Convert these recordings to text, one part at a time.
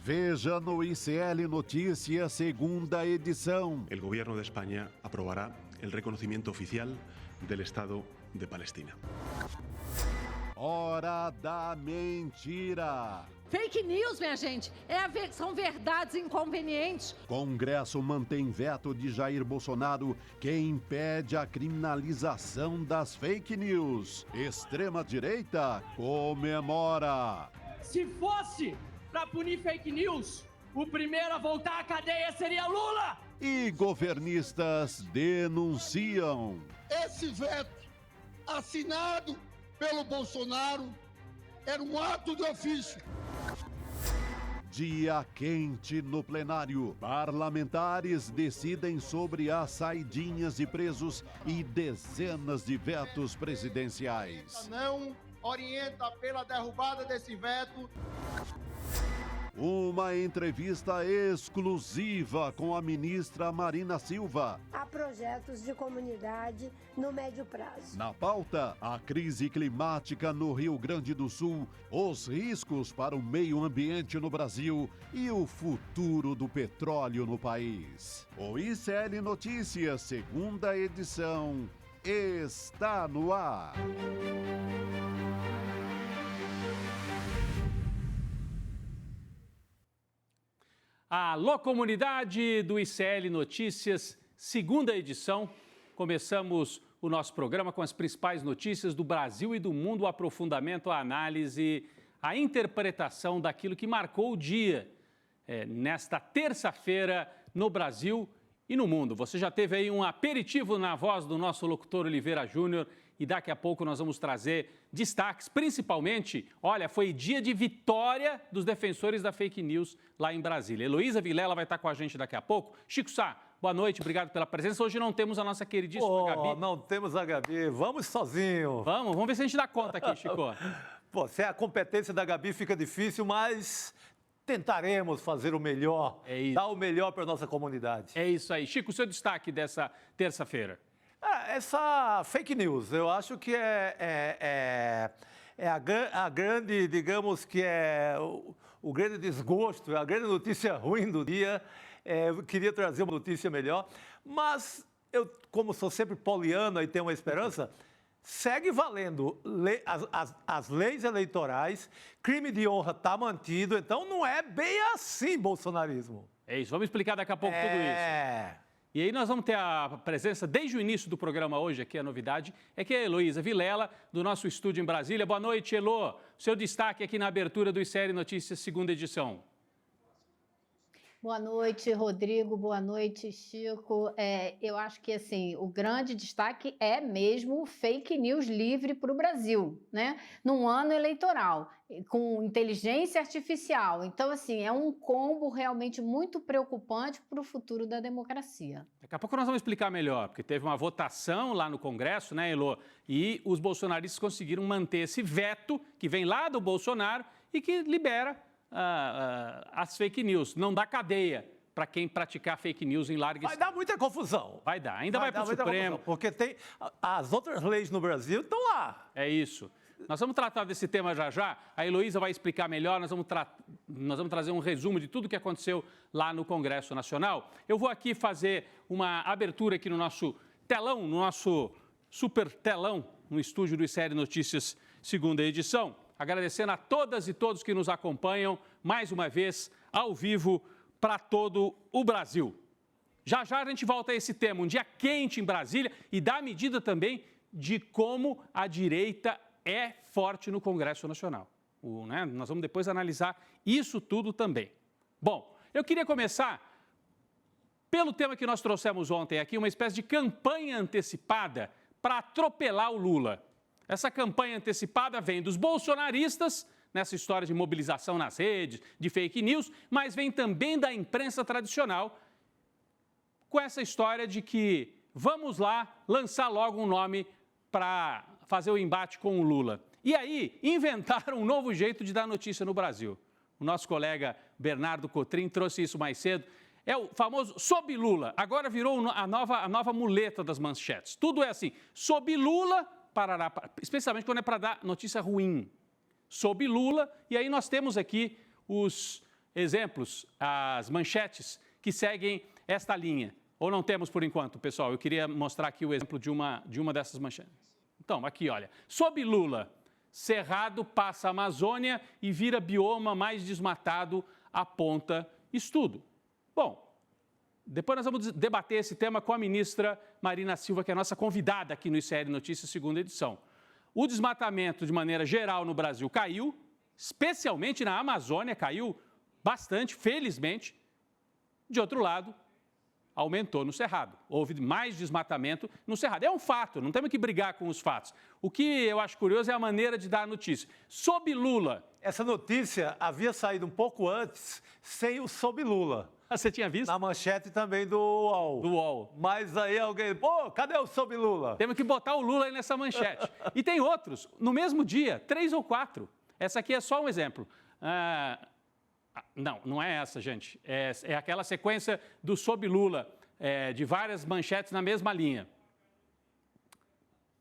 Veja no ICL Notícias, segunda edição. El gobierno de España aprobará el reconocimiento oficial del Estado de Palestina. Hora da mentira. Fake news, minha gente, são verdades inconvenientes. Congresso mantém veto de Jair Bolsonaro que impede a criminalização das fake news. Extrema-direita comemora. Se fosse para punir fake news, o primeiro a voltar à cadeia seria Lula. E governistas denunciam. Esse veto assinado pelo Bolsonaro era um ato de ofício. Dia quente no plenário. Parlamentares decidem sobre as saidinhas de presos e dezenas de vetos presidenciais. Não orienta pela derrubada desse veto. Uma entrevista exclusiva com a ministra Marina Silva. Há projetos de comunidade no médio prazo. Na pauta, a crise climática no Rio Grande do Sul, os riscos para o meio ambiente no Brasil e o futuro do petróleo no país. O ICL Notícias, segunda edição, está no ar. Alô, comunidade do ICL Notícias, segunda edição. Começamos o nosso programa com as principais notícias do Brasil e do mundo, o aprofundamento, a análise, a interpretação daquilo que marcou o dia nesta terça-feira no Brasil e no mundo. Você já teve aí um aperitivo na voz do nosso locutor Oliveira Júnior e daqui a pouco nós vamos trazer destaques, principalmente, olha, foi dia de vitória dos defensores da fake news lá em Brasília. Heloísa Vilela vai estar com a gente daqui a pouco. Chico Sá, boa noite, obrigado pela presença. Hoje não temos a nossa queridíssima Gabi. Não temos a Gabi, vamos sozinho. Vamos ver se a gente dá conta aqui, Chico. Pô, se a competência da Gabi fica difícil, mas tentaremos fazer o melhor, dar o melhor para a nossa comunidade. É isso aí. Chico, o seu destaque dessa terça-feira? Essa fake news, eu acho que é a grande, digamos que é o grande desgosto, a grande notícia ruim do dia. Eu queria trazer uma notícia melhor, mas eu, como sou sempre poliana e tenho uma esperança, segue valendo as leis eleitorais, crime de honra está mantido, então não é bem assim bolsonarismo. É isso, vamos explicar daqui a pouco tudo isso. E aí nós vamos ter a presença, desde o início do programa hoje, aqui a novidade, é que é a Heloísa Vilela, do nosso estúdio em Brasília. Boa noite, Elo. Seu destaque aqui na abertura do ICL Notícias, segunda edição. Boa noite, Rodrigo. Boa noite, Chico. Eu acho que assim, o grande destaque é mesmo o fake news livre para o Brasil, né? Num ano eleitoral, com inteligência artificial. Então, assim, é um combo realmente muito preocupante para o futuro da democracia. Daqui a pouco nós vamos explicar melhor, porque teve uma votação lá no Congresso, né, Elo? E os bolsonaristas conseguiram manter esse veto que vem lá do Bolsonaro e que libera as fake news, não dá cadeia para quem praticar fake news em larga escala. Vai dar muita confusão. Vai dar, ainda vai para o Supremo. Porque tem as outras leis no Brasil estão lá. É isso. Nós vamos tratar desse tema já. A Heloísa vai explicar melhor, nós vamos trazer um resumo de tudo o que aconteceu lá no Congresso Nacional. Eu vou aqui fazer uma abertura aqui no nosso telão, no nosso super telão, no estúdio do ICL Notícias, segunda edição. Agradecendo a todas e todos que nos acompanham, mais uma vez, ao vivo, para todo o Brasil. Já a gente volta a esse tema, um dia quente em Brasília e dá medida também de como a direita é forte no Congresso Nacional. Nós vamos depois analisar isso tudo também. Bom, eu queria começar pelo tema que nós trouxemos ontem aqui, uma espécie de campanha antecipada para atropelar o Lula. Essa campanha antecipada vem dos bolsonaristas, nessa história de mobilização nas redes, de fake news, mas vem também da imprensa tradicional, com essa história de que vamos lá lançar logo um nome para fazer o embate com o Lula. E aí, inventaram um novo jeito de dar notícia no Brasil. O nosso colega Bernardo Cotrim trouxe isso mais cedo. É o famoso sob Lula. Agora virou a nova muleta das manchetes. Tudo é assim, sob Lula, parará, especialmente quando é para dar notícia ruim. Sob Lula, e aí nós temos aqui os exemplos, as manchetes que seguem esta linha. Ou não temos por enquanto, pessoal? Eu queria mostrar aqui o exemplo de uma dessas manchetes. Então, aqui, olha. Sob Lula, Cerrado passa a Amazônia e vira bioma mais desmatado, aponta estudo. Bom, depois nós vamos debater esse tema com a ministra Marina Silva, que é a nossa convidada aqui no ICL Notícias, segunda edição. O desmatamento, de maneira geral, no Brasil caiu, especialmente na Amazônia, caiu bastante, felizmente. De outro lado, aumentou no Cerrado. Houve mais desmatamento no Cerrado. É um fato, não temos que brigar com os fatos. O que eu acho curioso é a maneira de dar a notícia. Sob Lula... Essa notícia havia saído um pouco antes, sem o sob Lula. Você tinha visto? Na manchete também do UOL. Do UOL. Mas aí alguém... Pô, cadê o sob Lula? Temos que botar o Lula aí nessa manchete. E tem outros, no mesmo dia, 3 ou 4. Essa aqui é só um exemplo. Não é essa, gente. É aquela sequência do sob Lula, de várias manchetes na mesma linha.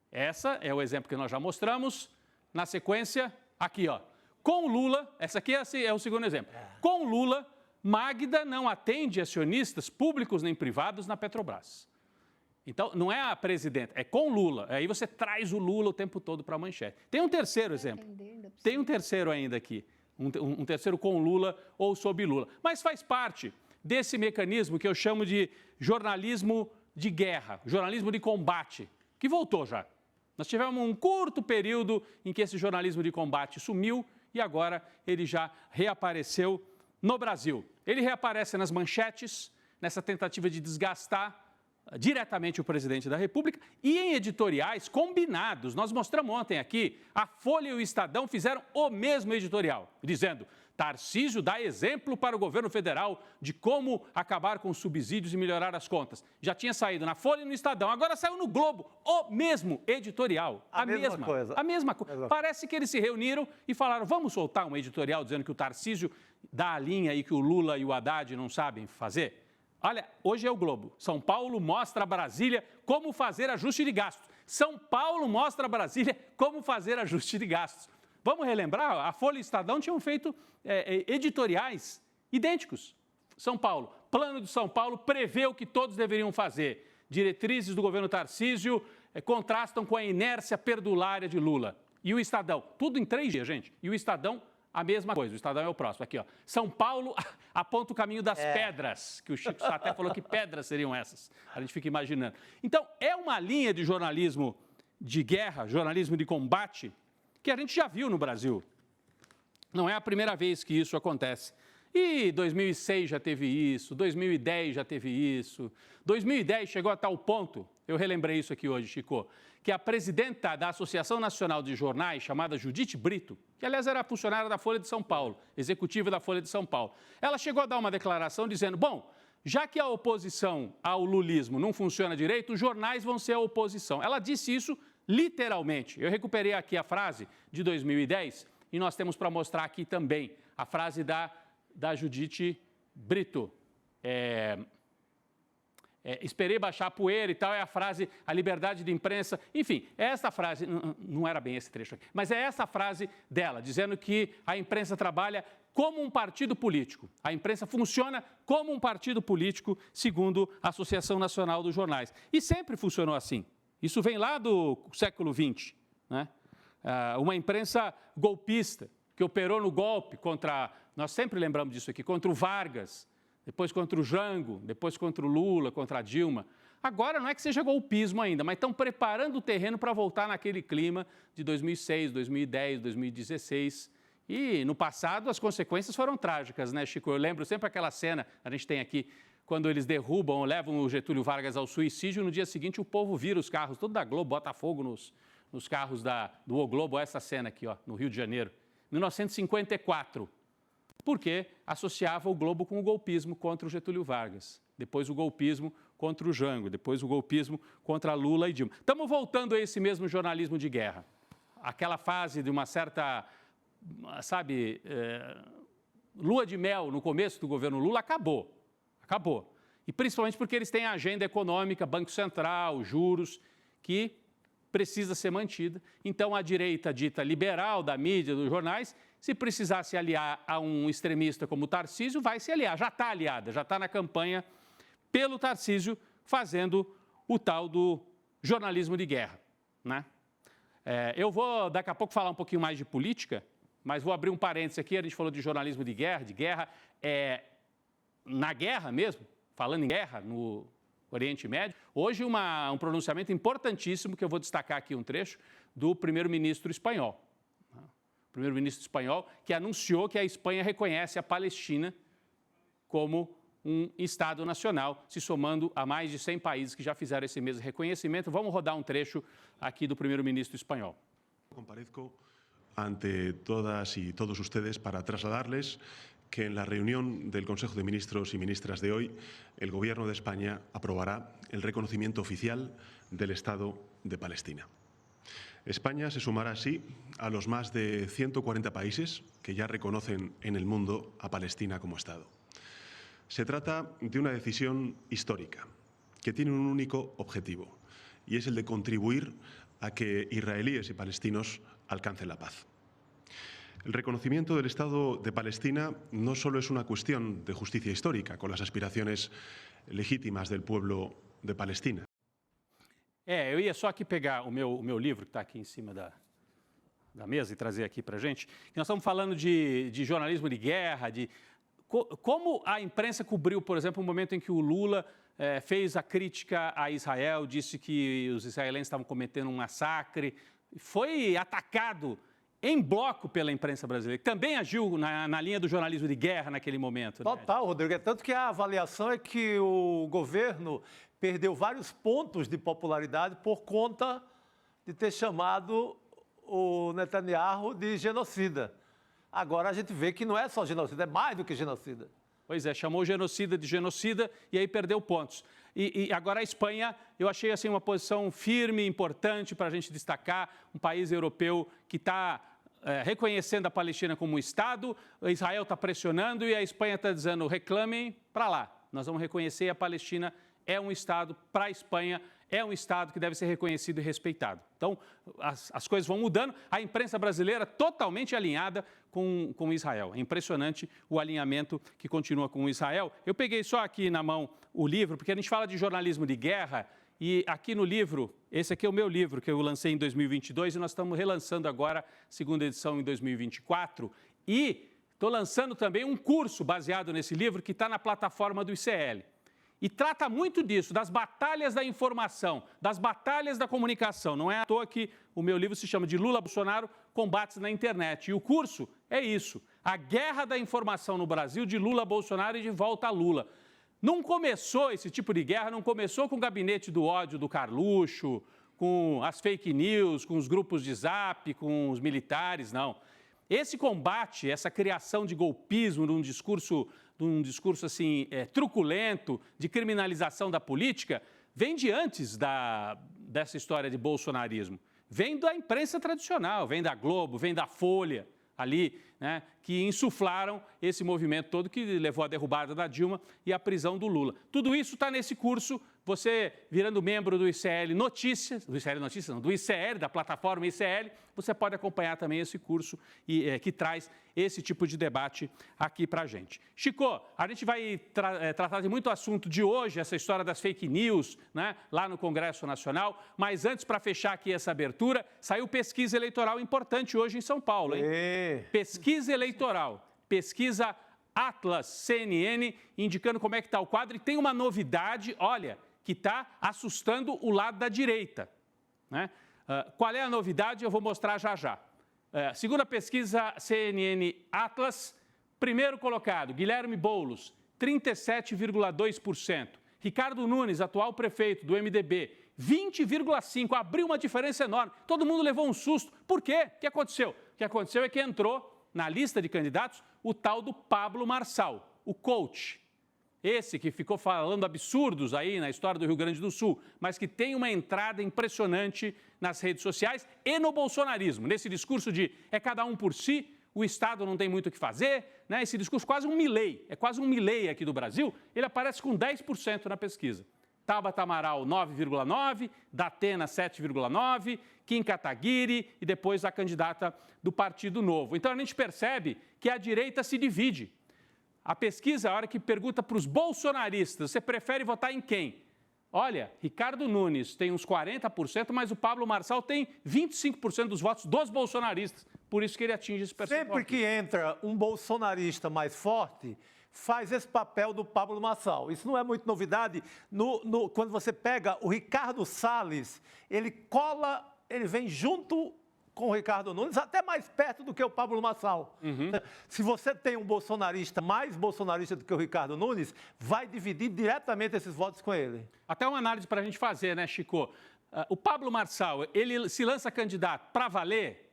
Essa é o exemplo que nós já mostramos. Na sequência, aqui, ó. Com Lula, essa aqui é o segundo exemplo. Com Lula, Magda não atende acionistas públicos nem privados na Petrobras. Então, não é a presidenta, é com Lula. Aí você traz o Lula o tempo todo para a manchete. Tem um terceiro exemplo. Tem um terceiro ainda aqui. Um terceiro com Lula ou sob Lula. Mas faz parte desse mecanismo que eu chamo de jornalismo de guerra, jornalismo de combate, que voltou já. Nós tivemos um curto período em que esse jornalismo de combate sumiu e agora ele já reapareceu no Brasil. Ele reaparece nas manchetes, nessa tentativa de desgastar diretamente o presidente da República e em editoriais combinados. Nós mostramos ontem aqui, a Folha e o Estadão fizeram o mesmo editorial, dizendo: Tarcísio dá exemplo para o governo federal de como acabar com os subsídios e melhorar as contas. Já tinha saído na Folha e no Estadão, agora saiu no Globo, o mesmo editorial. A mesma coisa. A mesma coisa. Parece que eles se reuniram e falaram: vamos soltar um editorial dizendo que o Tarcísio dá a linha e que o Lula e o Haddad não sabem fazer? Olha, hoje é o Globo. São Paulo mostra a Brasília como fazer ajuste de gastos. São Paulo mostra a Brasília como fazer ajuste de gastos. Vamos relembrar? A Folha e o Estadão tinham feito editoriais idênticos. São Paulo. Plano de São Paulo prevê o que todos deveriam fazer. Diretrizes do governo Tarcísio contrastam com a inércia perdulária de Lula. E o Estadão. Tudo em 3 dias, gente. E o Estadão, a mesma coisa. O Estadão é o próximo. Aqui, ó. São Paulo aponta o caminho das pedras, que o Chico até falou que pedras seriam essas. A gente fica imaginando. Então, é uma linha de jornalismo de guerra, jornalismo de combate, que a gente já viu no Brasil. Não é a primeira vez que isso acontece. E 2006 já teve isso, 2010 já teve isso. 2010 chegou a tal ponto, eu relembrei isso aqui hoje, Chico, que a presidenta da Associação Nacional de Jornais, chamada Judite Brito, que aliás era funcionária da Folha de São Paulo, executiva da Folha de São Paulo, ela chegou a dar uma declaração dizendo: bom, já que a oposição ao lulismo não funciona direito, os jornais vão ser a oposição. Ela disse isso literalmente. Eu recuperei aqui a frase de 2010 e nós temos para mostrar aqui também a frase da Judite Brito. Esperei baixar a poeira e tal, é a frase, a liberdade de imprensa. Enfim, é essa frase, não era bem esse trecho aqui, mas é essa frase dela, dizendo que a imprensa trabalha como um partido político. A imprensa funciona como um partido político, segundo a Associação Nacional dos Jornais. E sempre funcionou assim. Isso vem lá do século XX, né? Uma imprensa golpista, que operou no golpe contra, nós sempre lembramos disso aqui, contra o Vargas, depois contra o Jango, depois contra o Lula, contra a Dilma. Agora não é que seja golpismo ainda, mas estão preparando o terreno para voltar naquele clima de 2006, 2010, 2016. E no passado as consequências foram trágicas, né, Chico? Eu lembro sempre aquela cena, a gente tem aqui, quando eles derrubam ou levam o Getúlio Vargas ao suicídio, no dia seguinte o povo vira os carros, todo da Globo, bota fogo nos carros do O Globo, essa cena aqui, ó, no Rio de Janeiro, 1954, porque associava o Globo com o golpismo contra o Getúlio Vargas, depois o golpismo contra o Jango, depois o golpismo contra Lula e Dilma. Estamos voltando a esse mesmo jornalismo de guerra, aquela fase de uma certa, sabe, lua de mel no começo do governo Lula acabou. E principalmente porque eles têm a agenda econômica, Banco Central, juros, que precisa ser mantida. Então, a direita dita liberal da mídia, dos jornais, Se precisar se aliar a um extremista como o Tarcísio, vai se aliar. Já está aliada, já está na campanha pelo Tarcísio, fazendo o tal do jornalismo de guerra, né? Eu vou, daqui a pouco, falar um pouquinho mais de política, mas vou abrir um parênteses aqui. A gente falou de jornalismo de guerra, na guerra mesmo, falando em guerra no Oriente Médio. Hoje, um pronunciamento importantíssimo, que eu vou destacar aqui um trecho, do primeiro-ministro espanhol. O primeiro-ministro espanhol que anunciou que a Espanha reconhece a Palestina como um Estado nacional, se somando a mais de 100 países que já fizeram esse mesmo reconhecimento. Vamos rodar um trecho aqui do primeiro-ministro espanhol. Comparezco ante todas y todos ustedes para trasladarles que en la reunión del Consejo de Ministros y Ministras de hoy, el Gobierno de España aprobará el reconocimiento oficial del Estado de Palestina. España se sumará así a los más de 140 países que ya reconocen en el mundo a Palestina como Estado. Se trata de una decisión histórica que tiene un único objetivo, y es el de contribuir a que israelíes y palestinos alcancen la paz. El reconocimiento del Estado de Palestina no solo es una cuestión de justicia histórica, con las aspiraciones legítimas del pueblo de Palestina. Eu ia só aqui pegar o meu livro, que está aqui em cima da mesa, e trazer aqui para a gente. Nós estamos falando de jornalismo de guerra, de como a imprensa cobriu, por exemplo, o momento em que o Lula fez a crítica a Israel, disse que os israelenses estavam cometendo um massacre, foi atacado em bloco pela imprensa brasileira, que também agiu na linha do jornalismo de guerra naquele momento. Total, Rodrigo. É tanto que a avaliação é que o governo perdeu vários pontos de popularidade por conta de ter chamado o Netanyahu de genocida. Agora a gente vê que não é só genocida, é mais do que genocida. Pois é, chamou o genocida de genocida e aí perdeu pontos. E agora a Espanha, eu achei assim uma posição firme, importante para a gente destacar, um país europeu que está reconhecendo a Palestina como um Estado, Israel está pressionando e a Espanha está dizendo, reclamem para lá, nós vamos reconhecer a Palestina é um Estado para a Espanha, é um Estado que deve ser reconhecido e respeitado. Então, as coisas vão mudando. A imprensa brasileira totalmente alinhada com Israel. É impressionante o alinhamento que continua com Israel. Eu peguei só aqui na mão o livro, porque a gente fala de jornalismo de guerra, e aqui no livro, esse aqui é o meu livro, que eu lancei em 2022, e nós estamos relançando agora, segunda edição em 2024, e estou lançando também um curso baseado nesse livro, que está na plataforma do ICL. E trata muito disso, das batalhas da informação, das batalhas da comunicação. Não é à toa que o meu livro se chama de Lula Bolsonaro, Combates na Internet. E o curso é isso, a guerra da informação no Brasil, de Lula Bolsonaro e de volta a Lula. Não começou esse tipo de guerra, não começou com o gabinete do ódio do Carluxo, com as fake news, com os grupos de zap, com os militares, não. Esse combate, essa criação de golpismo num discurso assim, truculento, de criminalização da política, vem de antes dessa história de bolsonarismo. Vem da imprensa tradicional, vem da Globo, vem da Folha, ali, né, que insuflaram esse movimento todo que levou à derrubada da Dilma e à prisão do Lula. Tudo isso está nesse curso. Você, virando membro do ICL Notícias, do ICL, da plataforma ICL, você pode acompanhar também esse curso que traz esse tipo de debate aqui para a gente. Chico, a gente vai tratar de muito assunto de hoje, essa história das fake news, né, lá no Congresso Nacional, mas antes, para fechar aqui essa abertura, saiu pesquisa eleitoral importante hoje em São Paulo, hein? Pesquisa eleitoral, pesquisa Atlas CNN, indicando como é que está o quadro, e tem uma novidade, olha, que está assustando o lado da direita, né? Qual é a novidade? Eu vou mostrar já. Segundo a pesquisa CNN Atlas, primeiro colocado, Guilherme Boulos, 37,2%. Ricardo Nunes, atual prefeito do MDB, 20,5%. Abriu uma diferença enorme. Todo mundo levou um susto. Por quê? O que aconteceu? O que aconteceu é que entrou na lista de candidatos o tal do Pablo Marçal, o coach. Esse que ficou falando absurdos aí na história do Rio Grande do Sul, mas que tem uma entrada impressionante nas redes sociais e no bolsonarismo. Nesse discurso de é cada um por si, o Estado não tem muito o que fazer, né? Esse discurso quase um Milei, é quase um Milei aqui do Brasil, ele aparece com 10% na pesquisa. Tabata Amaral, 9,9%, Datena, 7,9%, Kim Kataguiri e depois a candidata do Partido Novo. Então, a gente percebe que a direita se divide. A pesquisa, a hora que pergunta para os bolsonaristas, você prefere votar em quem? Olha, Ricardo Nunes tem uns 40%, mas o Pablo Marçal tem 25% dos votos dos bolsonaristas. Por isso que ele atinge esse percentual. Sempre que entra um bolsonarista mais forte, faz esse papel do Pablo Marçal. Isso não é muito novidade. Quando você pega o Ricardo Salles, ele vem junto com o Ricardo Nunes, até mais perto do que o Pablo Marçal. Se você tem um bolsonarista mais bolsonarista do que o Ricardo Nunes, vai dividir diretamente esses votos com ele. Até uma análise para a gente fazer, né, Chico? O Pablo Marçal, ele se lança candidato para valer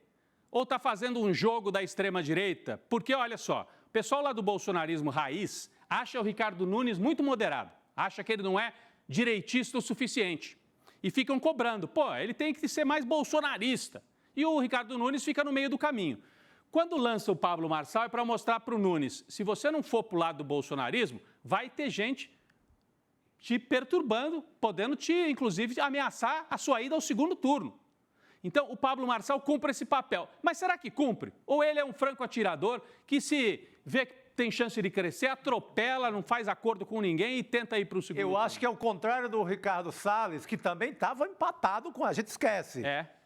ou está fazendo um jogo da extrema-direita? Porque, olha só, o pessoal lá do bolsonarismo raiz acha o Ricardo Nunes muito moderado, acha que ele não é direitista o suficiente. E ficam cobrando, ele tem que ser mais bolsonarista. E o Ricardo Nunes fica no meio do caminho. Quando lança o Pablo Marçal é para mostrar para o Nunes, se você não for para o lado do bolsonarismo, vai ter gente te perturbando, podendo te, inclusive, ameaçar a sua ida ao segundo turno. Então, o Pablo Marçal cumpre esse papel. Mas será que cumpre? Ou ele é um franco atirador que se vê que tem chance de crescer, atropela, não faz acordo com ninguém e tenta ir para o segundo turno? Eu acho que é o contrário do Ricardo Salles, que também estava empatado com a gente esquece.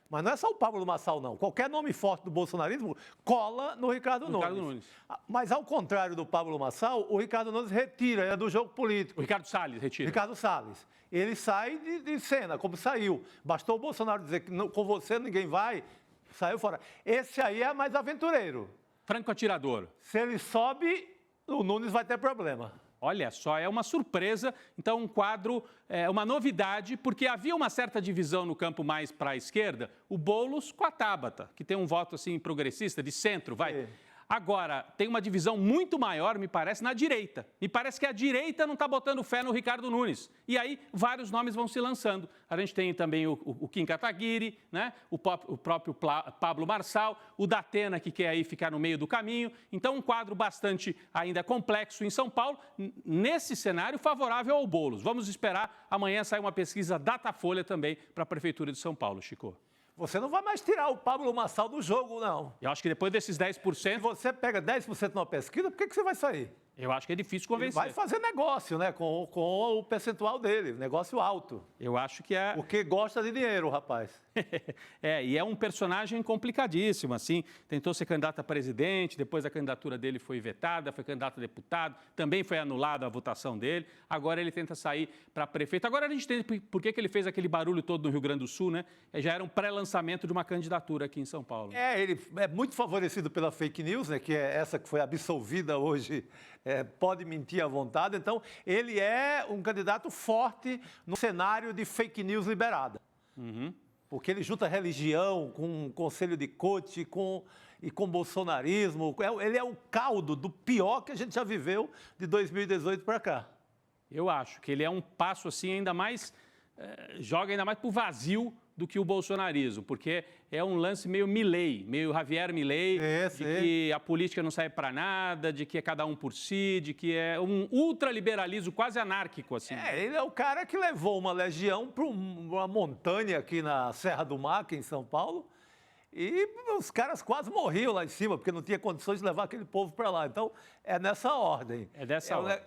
Mas não é só o Pablo Marçal, não. Qualquer nome forte do bolsonarismo cola no Ricardo Nunes. Mas, ao contrário do Pablo Marçal, o Ricardo Nunes retira do jogo político. O Ricardo Salles retira. Ricardo Salles. Ele sai de cena, como saiu. Bastou o Bolsonaro dizer que não, com você ninguém vai, saiu fora. Esse aí é mais aventureiro. Franco atirador. Se ele sobe, o Nunes vai ter problema. Olha só, é uma surpresa, então um quadro, uma novidade, porque havia uma certa divisão no campo mais para a esquerda, o Boulos com a Tabata, que tem um voto assim progressista, de centro, vai. Agora, tem uma divisão muito maior, me parece, na direita. Me parece que a direita não está botando fé no Ricardo Nunes. E aí, vários nomes vão se lançando. A gente tem também o Kim Kataguiri, né? o próprio Pablo Marçal, o Datena, que quer aí ficar no meio do caminho. Então, um quadro bastante ainda complexo em São Paulo, nesse cenário favorável ao Boulos. Vamos esperar, amanhã sai uma pesquisa Datafolha também para a Prefeitura de São Paulo, Chico. Você não vai mais tirar o Pablo Marçal do jogo, não. Eu acho que depois desses 10%... Se você pega 10% numa pesquisa, por que você vai sair? Eu acho que é difícil convencer. Ele vai fazer negócio, né, com o percentual dele, negócio alto. Eu acho que é... Porque gosta de dinheiro, rapaz. E é um personagem complicadíssimo, assim. Tentou ser candidato a presidente, depois a candidatura dele foi vetada, foi candidato a deputado, também foi anulada a votação dele. Agora ele tenta sair para prefeito. Agora a gente entende por que ele fez aquele barulho todo no Rio Grande do Sul, né? Já era um pré-lançamento de uma candidatura aqui em São Paulo. Ele é muito favorecido pela fake news, né, que é essa que foi absolvida hoje, pode mentir à vontade. Então, ele é um candidato forte no cenário de fake news liberada. Porque ele junta religião com conselho de coach e com bolsonarismo. Ele é o caldo do pior que a gente já viveu de 2018 para cá. Eu acho que ele é um passo assim ainda mais... joga ainda mais para o vazio do que o bolsonarismo, porque é um lance meio Milei, meio Javier Milei, que a política não serve para nada, de que é cada um por si, de que é um ultraliberalismo quase anárquico, assim. Ele é o cara que levou uma legião para uma montanha aqui na Serra do Mar, aqui em São Paulo, e os caras quase morriam lá em cima, porque não tinha condições de levar aquele povo para lá. Então, é nessa ordem. É dessa ordem.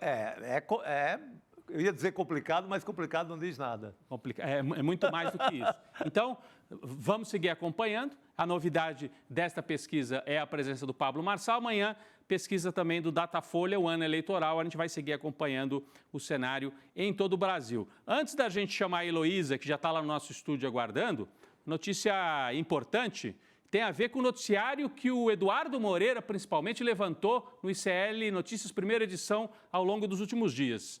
Eu ia dizer complicado, mas complicado não diz nada. É muito mais do que isso. Então, vamos seguir acompanhando. A novidade desta pesquisa é a presença do Pablo Marçal. Amanhã, pesquisa também do Datafolha, o ano eleitoral. A gente vai seguir acompanhando o cenário em todo o Brasil. Antes da gente chamar a Heloísa, que já está lá no nosso estúdio aguardando, notícia importante tem a ver com o noticiário que o Eduardo Moreira, principalmente, levantou no ICL Notícias, primeira edição, ao longo dos últimos dias.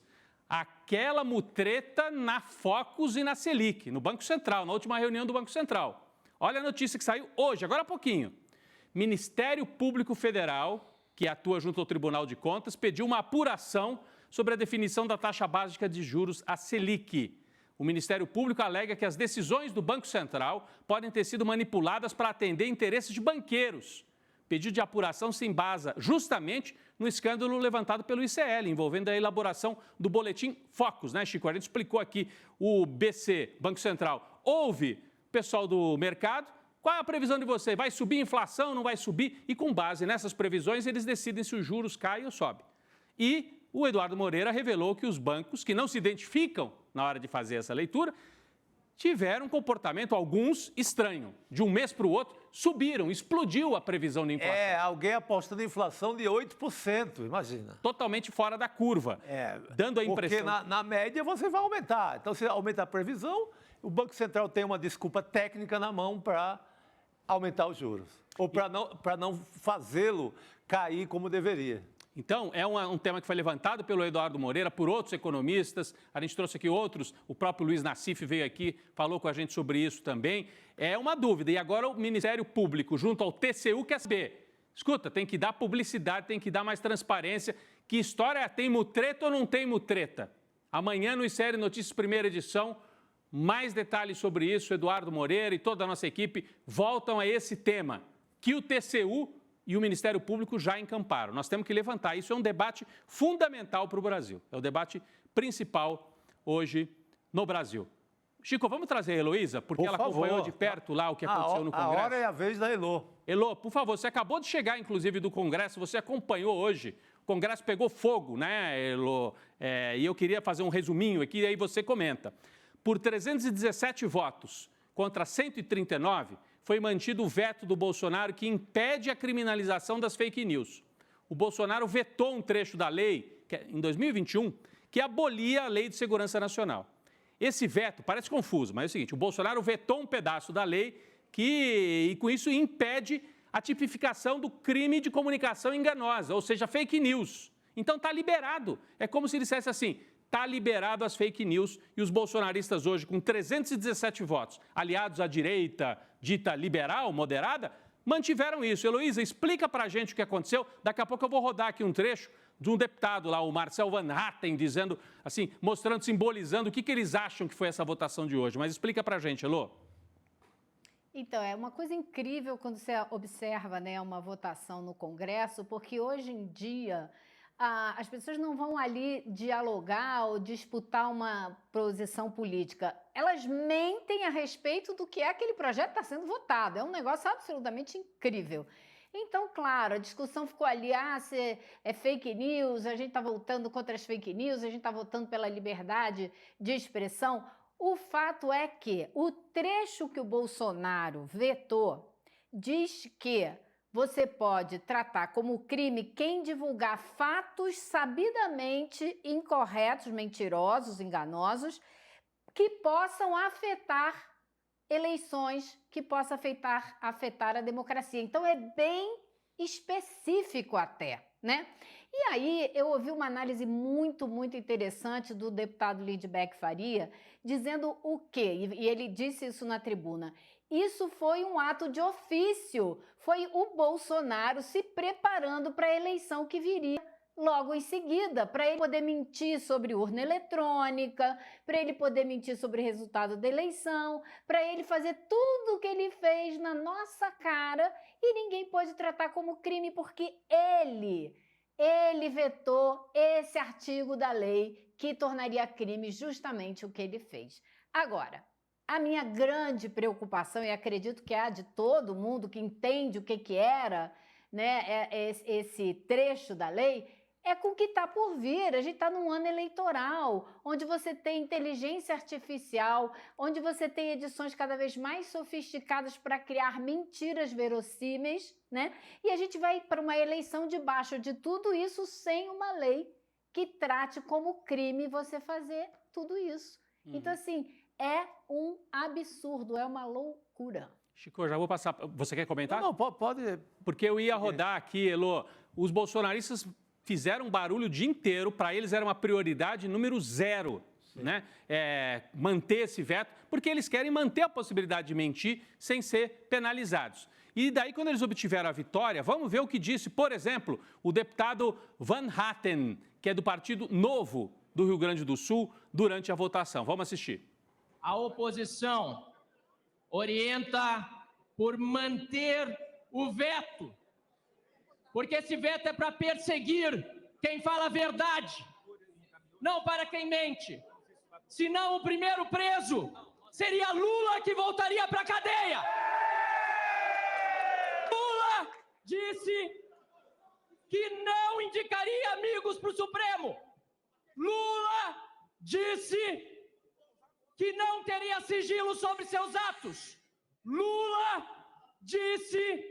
Aquela mutreta na Focus e na Selic, no Banco Central, na última reunião do Banco Central. Olha a notícia que saiu hoje, agora há pouquinho. Ministério Público Federal, que atua junto ao Tribunal de Contas, pediu uma apuração sobre a definição da taxa básica de juros, a Selic. O Ministério Público alega que as decisões do Banco Central podem ter sido manipuladas para atender interesses de banqueiros, pedido de apuração se embasa justamente no escândalo levantado pelo ICL, envolvendo a elaboração do boletim Focus, né, Chico? A gente explicou aqui, o BC, Banco Central, ouve o pessoal do mercado. Qual é a previsão de vocês? Vai subir a inflação, não vai subir? E com base nessas previsões, eles decidem se os juros caem ou sobem. E o Eduardo Moreira revelou que os bancos, que não se identificam na hora de fazer essa leitura, tiveram um comportamento, alguns, estranho. De um mês para o outro, subiram, explodiu a previsão de inflação. Alguém apostando inflação de 8%, imagina. Totalmente fora da curva, dando a impressão... Porque na média você vai aumentar. Então, se aumentar a previsão, o Banco Central tem uma desculpa técnica na mão para aumentar os juros. Ou para não fazê-lo cair como deveria. Então, é um tema que foi levantado pelo Eduardo Moreira, por outros economistas. A gente trouxe aqui outros, o próprio Luiz Nassif veio aqui, falou com a gente sobre isso também. É uma dúvida. E agora o Ministério Público, junto ao TCU, quer saber. Escuta, tem que dar publicidade, tem que dar mais transparência. Que história é? Tem mutreta ou não tem mutreta? Amanhã no ICL Notícias, primeira edição, mais detalhes sobre isso. Eduardo Moreira e toda a nossa equipe voltam a esse tema, que o TCU e o Ministério Público já encamparam. Nós temos que levantar. Isso é um debate fundamental para o Brasil. É o debate principal hoje no Brasil. Chico, vamos trazer a Heloísa, porque ela acompanhou de perto lá o que aconteceu no Congresso. A hora é a vez da Elô. Elô, por favor, você acabou de chegar, inclusive, do Congresso, você acompanhou hoje. O Congresso pegou fogo, né, Elô? E eu queria fazer um resuminho aqui, e aí você comenta. Por 317 votos contra 139, foi mantido o veto do Bolsonaro que impede a criminalização das fake news. O Bolsonaro vetou um trecho da lei, em 2021, que abolia a Lei de Segurança Nacional. Esse veto, parece confuso, mas é o seguinte, o Bolsonaro vetou um pedaço da lei e com isso, impede a tipificação do crime de comunicação enganosa, ou seja, fake news. Então, está liberado. É como se dissesse assim, está liberado as fake news e os bolsonaristas hoje, com 317 votos, aliados à direita dita liberal, moderada, mantiveram isso. Heloísa, explica para a gente o que aconteceu. Daqui a pouco eu vou rodar aqui um trecho de um deputado lá, o Marcel Van Hatten, dizendo, assim, mostrando, simbolizando o que eles acham que foi essa votação de hoje. Mas explica para a gente, Elô. Então, é uma coisa incrível quando você observa, né, uma votação no Congresso, porque hoje em dia as pessoas não vão ali dialogar ou disputar uma posição política. Elas mentem a respeito do que é aquele projeto que está sendo votado. É um negócio absolutamente incrível. Então, claro, a discussão ficou ali, se é fake news, a gente está votando contra as fake news, a gente está votando pela liberdade de expressão. O fato é que o trecho que o Bolsonaro vetou diz que você pode tratar como crime quem divulgar fatos sabidamente incorretos, mentirosos, enganosos, que possam afetar eleições, que possam afetar a democracia. Então, é bem específico até, né? E aí, eu ouvi uma análise muito, muito interessante do deputado Lindbeck Faria, dizendo o quê? E ele disse isso na tribuna. Isso foi um ato de ofício, foi o Bolsonaro se preparando para a eleição que viria logo em seguida, para ele poder mentir sobre urna eletrônica, para ele poder mentir sobre o resultado da eleição, para ele fazer tudo o que ele fez na nossa cara e ninguém pode tratar como crime porque ele vetou esse artigo da lei que tornaria crime justamente o que ele fez. Agora, a minha grande preocupação, e acredito que é a de todo mundo que entende o que era, né, esse trecho da lei, é com o que está por vir. A gente está num ano eleitoral, onde você tem inteligência artificial, onde você tem edições cada vez mais sofisticadas para criar mentiras verossímeis, né? E a gente vai para uma eleição debaixo de tudo isso sem uma lei que trate como crime você fazer tudo isso. Então, assim, é um absurdo, é uma loucura. Chico, já vou passar. Você quer comentar? Não, pode. Porque eu ia rodar aqui, Elô. Os bolsonaristas fizeram um barulho o dia inteiro, para eles era uma prioridade número 0, né? Manter esse veto, porque eles querem manter a possibilidade de mentir sem ser penalizados. E daí, quando eles obtiveram a vitória, vamos ver o que disse, por exemplo, o deputado Van Hatten, que é do Partido Novo do Rio Grande do Sul, durante a votação. Vamos assistir. A oposição orienta por manter o veto Porque esse veto é para perseguir quem fala a verdade, não para quem mente. Senão o primeiro preso seria Lula, que voltaria para a cadeia. Lula disse que não indicaria amigos para o Supremo. Lula disse que não teria sigilo sobre seus atos. Lula disse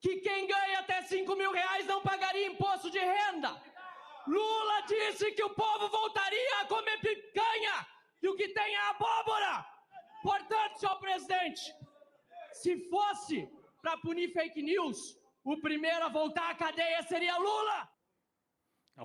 que quem ganha até R$5.000 não pagaria imposto de renda. Lula disse que o povo voltaria a comer picanha e o que tem é abóbora. Portanto, senhor presidente, se fosse para punir fake news, o primeiro a voltar à cadeia seria Lula.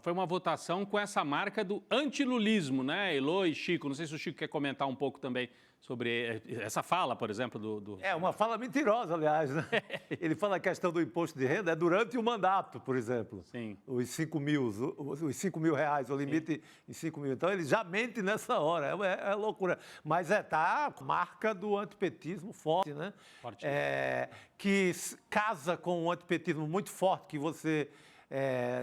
Foi uma votação com essa marca do antilulismo, né, Elô e Chico? Não sei se o Chico quer comentar um pouco também sobre essa fala, por exemplo, do... É uma fala mentirosa, aliás, né? Ele fala a questão do imposto de renda, é durante o mandato, por exemplo. Sim. Os R$5.000, o limite em 5 mil. Então, ele já mente nessa hora, é loucura. Mas tá com marca do antipetismo forte, né? Forte. Que casa com um antipetismo muito forte que você...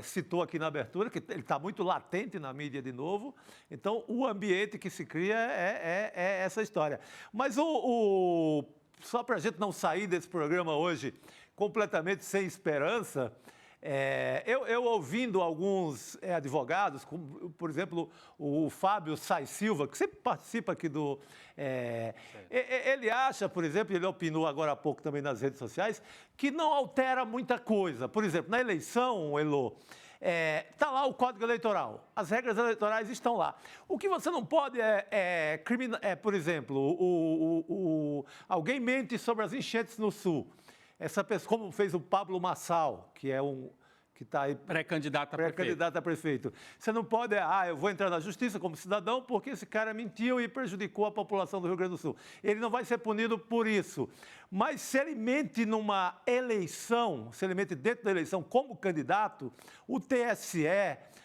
citou aqui na abertura, que ele está muito latente na mídia de novo. Então, o ambiente que se cria é essa história. Mas só para a gente não sair desse programa hoje completamente sem esperança, eu ouvindo alguns advogados, como, por exemplo, o Fábio Sais Silva, que sempre participa aqui do... ele acha, por exemplo, ele opinou agora há pouco também nas redes sociais, que não altera muita coisa. Por exemplo, na eleição, Elô, está lá o Código Eleitoral, as regras eleitorais estão lá. O que você não pode por exemplo, alguém mente sobre as enchentes no Sul. Essa pessoa, como fez o Pablo Massal, que é que está aí... Pré-candidato a prefeito. Você não pode, eu vou entrar na justiça como cidadão porque esse cara mentiu e prejudicou a população do Rio Grande do Sul. Ele não vai ser punido por isso. Mas se ele mente numa eleição, se ele mente dentro da eleição como candidato, o TSE,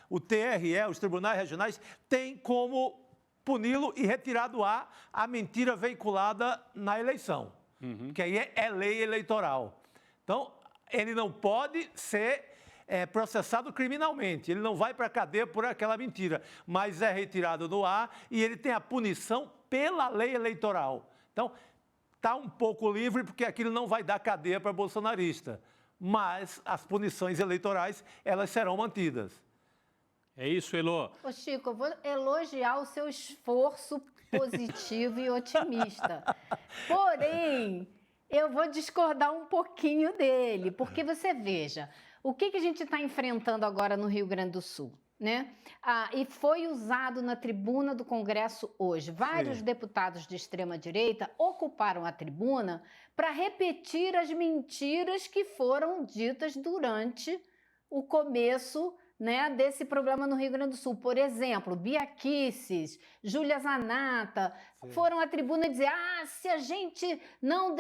o TRE, os tribunais regionais, têm como puni-lo e retirar do ar a mentira veiculada na eleição. Que aí é lei eleitoral. Então, ele não pode ser processado criminalmente. Ele não vai para a cadeia por aquela mentira, mas é retirado do ar e ele tem a punição pela lei eleitoral. Então, está um pouco livre porque aquilo não vai dar cadeia para bolsonarista, mas as punições eleitorais, elas serão mantidas. É isso, Elô. Ô, Chico, eu vou elogiar o seu esforço positivo e otimista. Porém, eu vou discordar um pouquinho dele, porque você veja, o que a gente está enfrentando agora no Rio Grande do Sul, né? E foi usado na tribuna do Congresso hoje. Vários deputados de extrema-direita ocuparam a tribuna para repetir as mentiras que foram ditas durante o começo, né, desse problema no Rio Grande do Sul. Por exemplo, Bia Kicis, Júlia Zanata, foram à tribuna dizer, se a gente não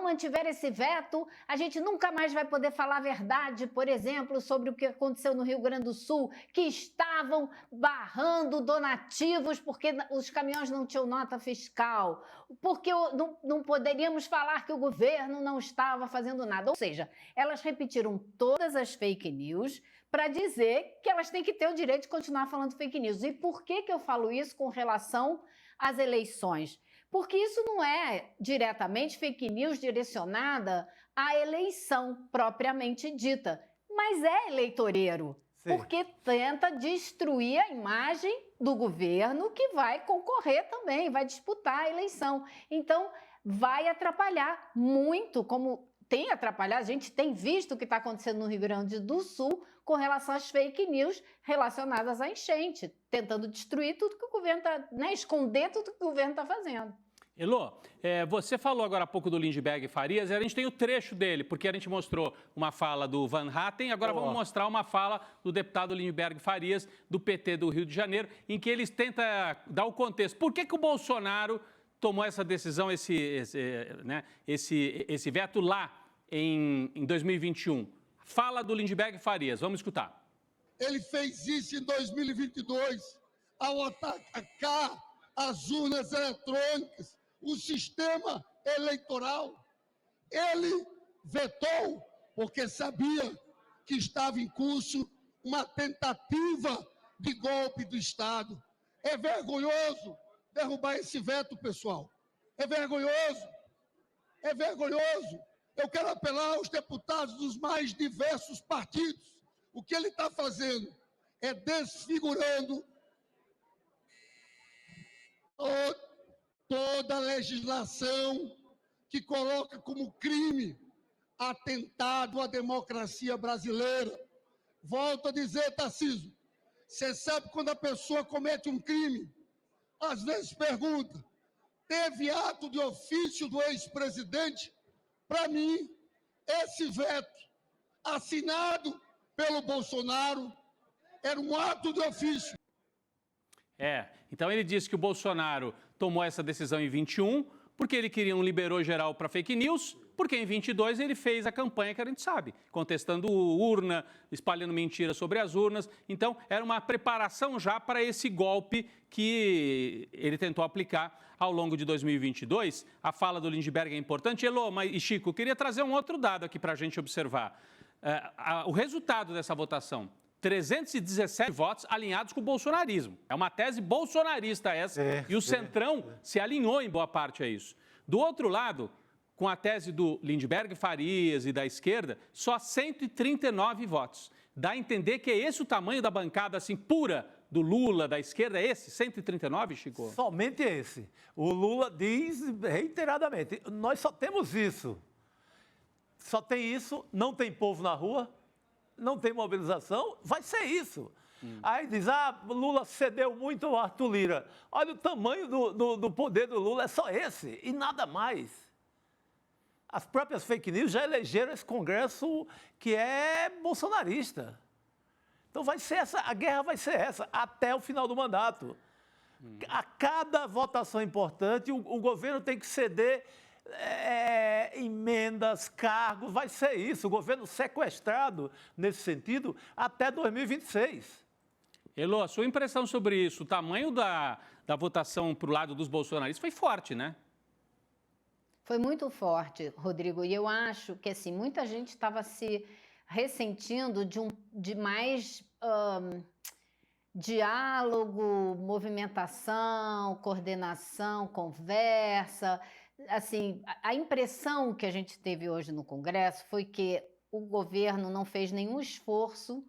mantiver esse veto, a gente nunca mais vai poder falar a verdade, por exemplo, sobre o que aconteceu no Rio Grande do Sul, que estavam barrando donativos porque os caminhões não tinham nota fiscal, porque não poderíamos falar que o governo não estava fazendo nada. Ou seja, elas repetiram todas as fake news para dizer que elas têm que ter o direito de continuar falando fake news. E por que eu falo isso com relação às eleições? Porque isso não é diretamente fake news direcionada à eleição propriamente dita, mas é eleitoreiro, porque tenta destruir a imagem do governo que vai concorrer também, vai disputar a eleição. Então, vai atrapalhar muito, como tem atrapalhado, a gente tem visto o que está acontecendo no Rio Grande do Sul com relação às fake news relacionadas à enchente, tentando destruir tudo que o governo está, né, esconder tudo que o governo está fazendo. Elô, você falou agora há pouco do Lindbergh Farias, a gente tem o trecho dele, porque a gente mostrou uma fala do Van Hatten, agora vamos mostrar uma fala do deputado Lindbergh Farias, do PT do Rio de Janeiro, em que eles tentam dar o contexto. Por que o Bolsonaro tomou essa decisão, esse veto lá em 2021? Fala do Lindbergh Farias, vamos escutar. Ele fez isso em 2022 ao atacar as urnas eletrônicas, o sistema eleitoral. Ele vetou porque sabia que estava em curso uma tentativa de golpe do Estado. É vergonhoso derrubar esse veto, pessoal. É vergonhoso. É vergonhoso. Eu quero apelar aos deputados dos mais diversos partidos. O que ele está fazendo é desfigurando toda a legislação que coloca como crime atentado à democracia brasileira. Volto a dizer, Tarcísio, você sabe quando a pessoa comete um crime, às vezes pergunta, teve ato de ofício do ex-presidente? Para mim, esse veto, assinado pelo Bolsonaro, era um ato de ofício. Então ele disse que o Bolsonaro tomou essa decisão em 21, porque ele queria um liberou geral para fake news, porque em 22 ele fez a campanha que a gente sabe, contestando urna, espalhando mentiras sobre as urnas. Então, era uma preparação já para esse golpe que ele tentou aplicar ao longo de 2022. A fala do Lindbergh é importante. Elô e Chico, eu queria trazer um outro dado aqui para a gente observar. O resultado dessa votação, 317 votos alinhados com o bolsonarismo. É uma tese bolsonarista essa, e o Centrão se alinhou em boa parte a isso. Do outro lado, com a tese do Lindbergh Farias e da esquerda, só 139 votos. Dá a entender que é esse o tamanho da bancada assim pura do Lula, da esquerda, é esse? 139, Chico? Somente esse. O Lula diz reiteradamente, nós só temos isso. Só tem isso, não tem povo na rua, não tem mobilização, vai ser isso. Aí diz, Lula cedeu muito ao Arthur Lira. Olha, o tamanho do poder do Lula é só esse e nada mais. As próprias fake news já elegeram esse Congresso que é bolsonarista. Então vai ser a guerra vai ser essa, até o final do mandato. A cada votação importante, o governo tem que ceder emendas, cargos, vai ser isso. O governo sequestrado, nesse sentido, até 2026. Elô, a sua impressão sobre isso, o tamanho da votação para o lado dos bolsonaristas foi forte, né? Foi muito forte, Rodrigo, e eu acho que assim, muita gente estava se ressentindo de mais diálogo, movimentação, coordenação, conversa. Assim, a impressão que a gente teve hoje no Congresso foi que o governo não fez nenhum esforço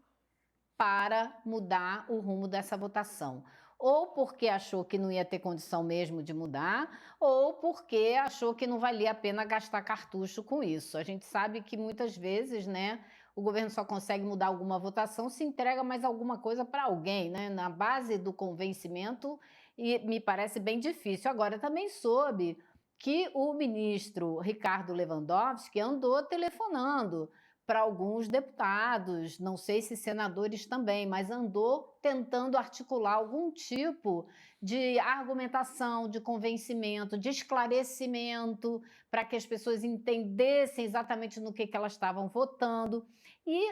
para mudar o rumo dessa votação. Ou porque achou que não ia ter condição mesmo de mudar, ou porque achou que não valia a pena gastar cartucho com isso. A gente sabe que muitas vezes, né, o governo só consegue mudar alguma votação se entrega mais alguma coisa para alguém, né, na base do convencimento, e me parece bem difícil. Agora, também soube que o ministro Ricardo Lewandowski andou telefonando para alguns deputados, não sei se senadores também, mas andou tentando articular algum tipo de argumentação, de convencimento, de esclarecimento, para que as pessoas entendessem exatamente no que elas estavam votando. E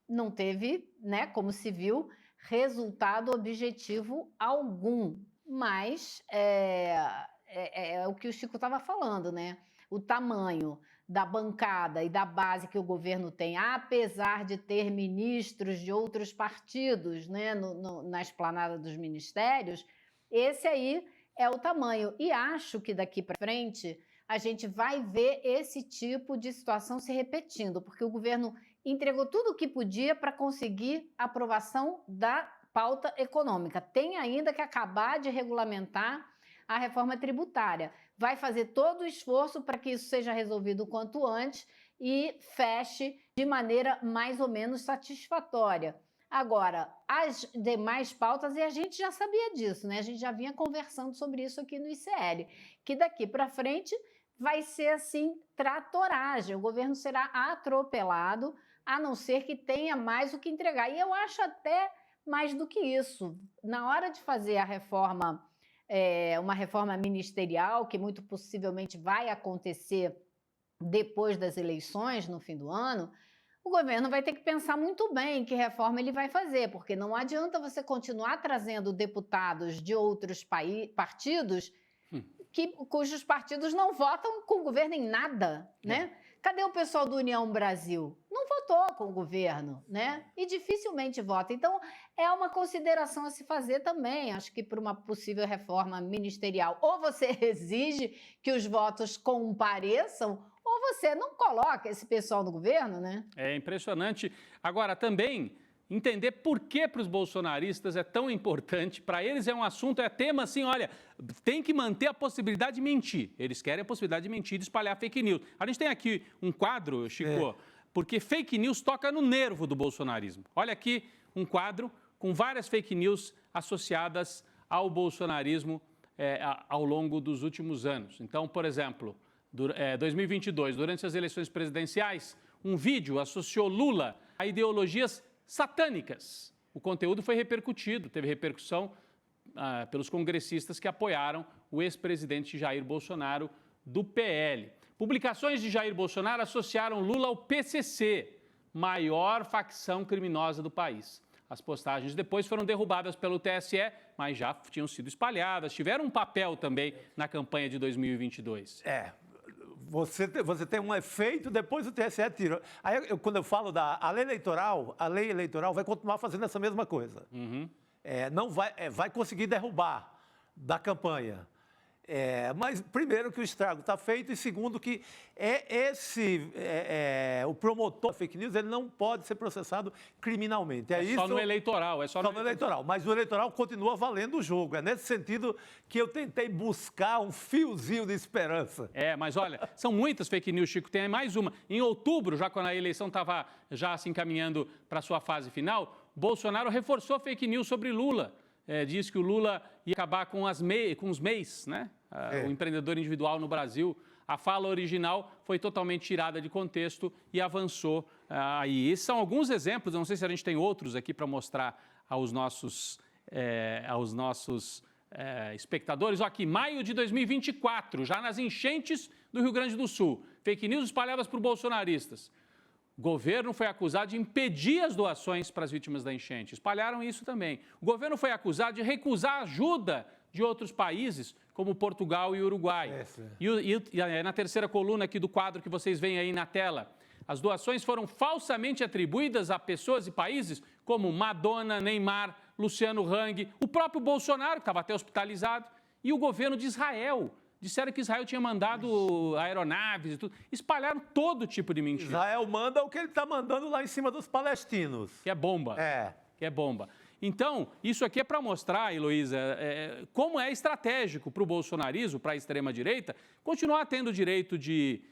não teve, né, como se viu, resultado objetivo algum. Mas é o que o Chico estava falando, né? O tamanho da bancada e da base que o governo tem, apesar de ter ministros de outros partidos, né, na esplanada dos ministérios, esse aí é o tamanho. E acho que daqui para frente a gente vai ver esse tipo de situação se repetindo, porque o governo entregou tudo o que podia para conseguir a aprovação da pauta econômica. Tem ainda que acabar de regulamentar a reforma tributária. Vai fazer todo o esforço para que isso seja resolvido o quanto antes e feche de maneira mais ou menos satisfatória. Agora, as demais pautas, e a gente já sabia disso, né? A gente já vinha conversando sobre isso aqui no ICL, que daqui para frente vai ser assim, tratoragem. O governo será atropelado, a não ser que tenha mais o que entregar. E eu acho até mais do que isso. Na hora de fazer a reforma, uma reforma ministerial, que muito possivelmente vai acontecer depois das eleições, no fim do ano, o governo vai ter que pensar muito bem que reforma ele vai fazer, porque não adianta você continuar trazendo deputados de outros partidos cujos partidos não votam com o governo em nada, né? Cadê o pessoal do União Brasil? Não votou votou com o governo, né? E dificilmente vota. Então, é uma consideração a se fazer também, acho que para uma possível reforma ministerial. Ou você exige que os votos compareçam, ou você não coloca esse pessoal no governo, né? É impressionante. Agora, também entender por que para os bolsonaristas é tão importante, para eles é um assunto, é tema assim, olha, tem que manter a possibilidade de mentir. Eles querem a possibilidade de mentir, de espalhar fake news. A gente tem aqui um quadro, Chico, porque fake news toca no nervo do bolsonarismo. Olha aqui um quadro com várias fake news associadas ao bolsonarismo ao longo dos últimos anos. Então, por exemplo, 2022, durante as eleições presidenciais, um vídeo associou Lula a ideologias satânicas. O conteúdo foi repercutido, teve repercussão pelos congressistas que apoiaram o ex-presidente Jair Bolsonaro do PL. Publicações de Jair Bolsonaro associaram Lula ao PCC, maior facção criminosa do país. As postagens depois foram derrubadas pelo TSE, mas já tinham sido espalhadas, tiveram um papel também na campanha de 2022. Você tem um efeito, depois o TSE tira. Aí, quando eu falo a lei eleitoral vai continuar fazendo essa mesma coisa. Não vai conseguir derrubar da campanha. Mas, primeiro, que o estrago está feito, e segundo, que o promotor da fake news ele não pode ser processado criminalmente. Só no eleitoral. Só no eleitoral. Mas o eleitoral continua valendo o jogo. É nesse sentido que eu tentei buscar um fiozinho de esperança. Mas olha, são muitas fake news, Chico. Tem mais uma. Em outubro, já quando a eleição estava já se encaminhando para a sua fase final, Bolsonaro reforçou fake news sobre Lula. Diz que o Lula ia acabar com os MEIs, né? O empreendedor individual no Brasil. A fala original foi totalmente tirada de contexto e avançou aí. Esses são alguns exemplos, eu não sei se a gente tem outros aqui para mostrar aos nossos espectadores. Aqui, maio de 2024, já nas enchentes do Rio Grande do Sul. Fake news espalhadas por bolsonaristas. O governo foi acusado de impedir as doações para as vítimas da enchente. Espalharam isso também. O governo foi acusado de recusar ajuda de outros países, como Portugal e Uruguai. E na terceira coluna aqui do quadro que vocês veem aí na tela, as doações foram falsamente atribuídas a pessoas e países como Madonna, Neymar, Luciano Hang, o próprio Bolsonaro, que estava até hospitalizado, e o governo de Israel. Disseram que Israel tinha mandado aeronaves e tudo. Espalharam todo tipo de mentira. Israel manda o que ele está mandando lá em cima dos palestinos. Que é bomba. Que é bomba. Então, isso aqui é para mostrar, Heloísa, como é estratégico para o bolsonarismo, para a extrema-direita, continuar tendo o direito de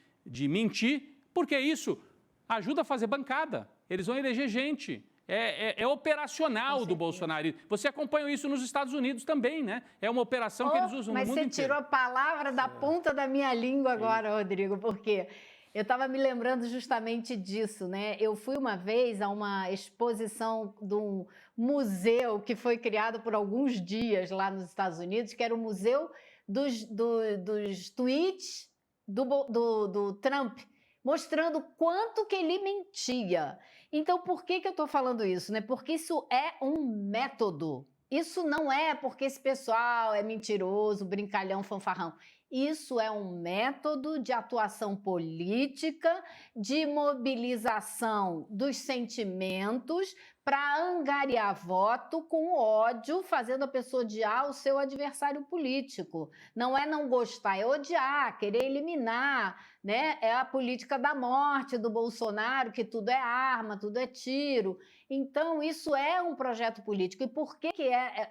mentir, porque isso ajuda a fazer bancada. Eles vão eleger gente. É operacional do bolsonarismo. Você acompanha isso nos Estados Unidos também, né? É uma operação que eles usam no mundo inteiro. Mas você tirou a palavra da ponta da minha língua agora, Rodrigo, porque eu estava me lembrando justamente disso, né? Eu fui uma vez a uma exposição de um museu que foi criado por alguns dias lá nos Estados Unidos, que era o Museu dos Tweets do Trump, mostrando quanto que ele mentia. Então, por que eu estou falando isso? Né? Porque isso é um método. Isso não é porque esse pessoal é mentiroso, brincalhão, fanfarrão. Isso é um método de atuação política, de mobilização dos sentimentos para angariar voto com ódio, fazendo a pessoa odiar o seu adversário político. Não é não gostar, é odiar, querer eliminar, né? É a política da morte do Bolsonaro, que tudo é arma, tudo é tiro. Então, isso é um projeto político. E por que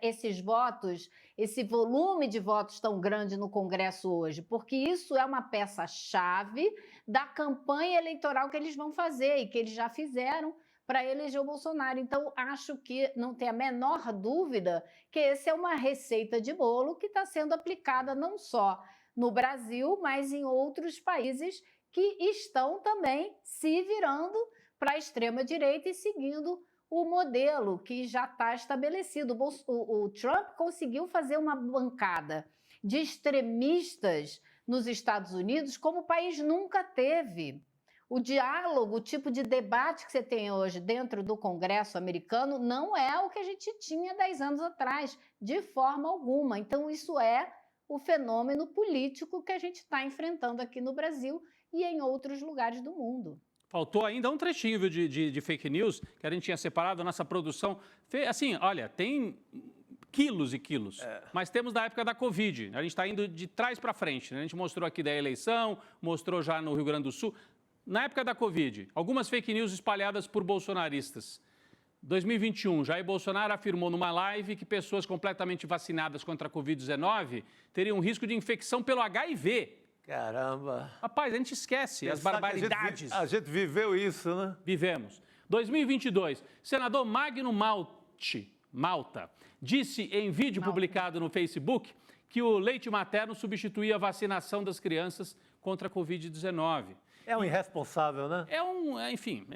esses votos, esse volume de votos tão grande no Congresso hoje? Porque isso é uma peça-chave da campanha eleitoral que eles vão fazer e que eles já fizeram para eleger o Bolsonaro. Então, acho que não tem a menor dúvida que essa é uma receita de bolo que está sendo aplicada não só no Brasil, mas em outros países que estão também se virando para a extrema-direita e seguindo o modelo que já está estabelecido. O Trump conseguiu fazer uma bancada de extremistas nos Estados Unidos como o país nunca teve. O diálogo, o tipo de debate que você tem hoje dentro do Congresso americano não é o que a gente tinha 10 anos atrás, de forma alguma. Então, isso é o fenômeno político que a gente está enfrentando aqui no Brasil e em outros lugares do mundo. Faltou ainda um trechinho, viu, de fake news que a gente tinha separado, a nossa produção. Assim, olha, tem quilos e quilos, mas temos da época da Covid. A gente está indo de trás para frente, né? A gente mostrou aqui da eleição, mostrou já no Rio Grande do Sul. Na época da Covid, algumas fake news espalhadas por bolsonaristas. 2021, Jair Bolsonaro afirmou numa live que pessoas completamente vacinadas contra a Covid-19 teriam risco de infecção pelo HIV. Caramba. Rapaz, a gente esquece as barbaridades. A gente viveu isso, né? Vivemos. 2022, senador Magno Malta disse em vídeo publicado no Facebook que o leite materno substituía a vacinação das crianças contra a Covid-19. É um irresponsável, né? Enfim.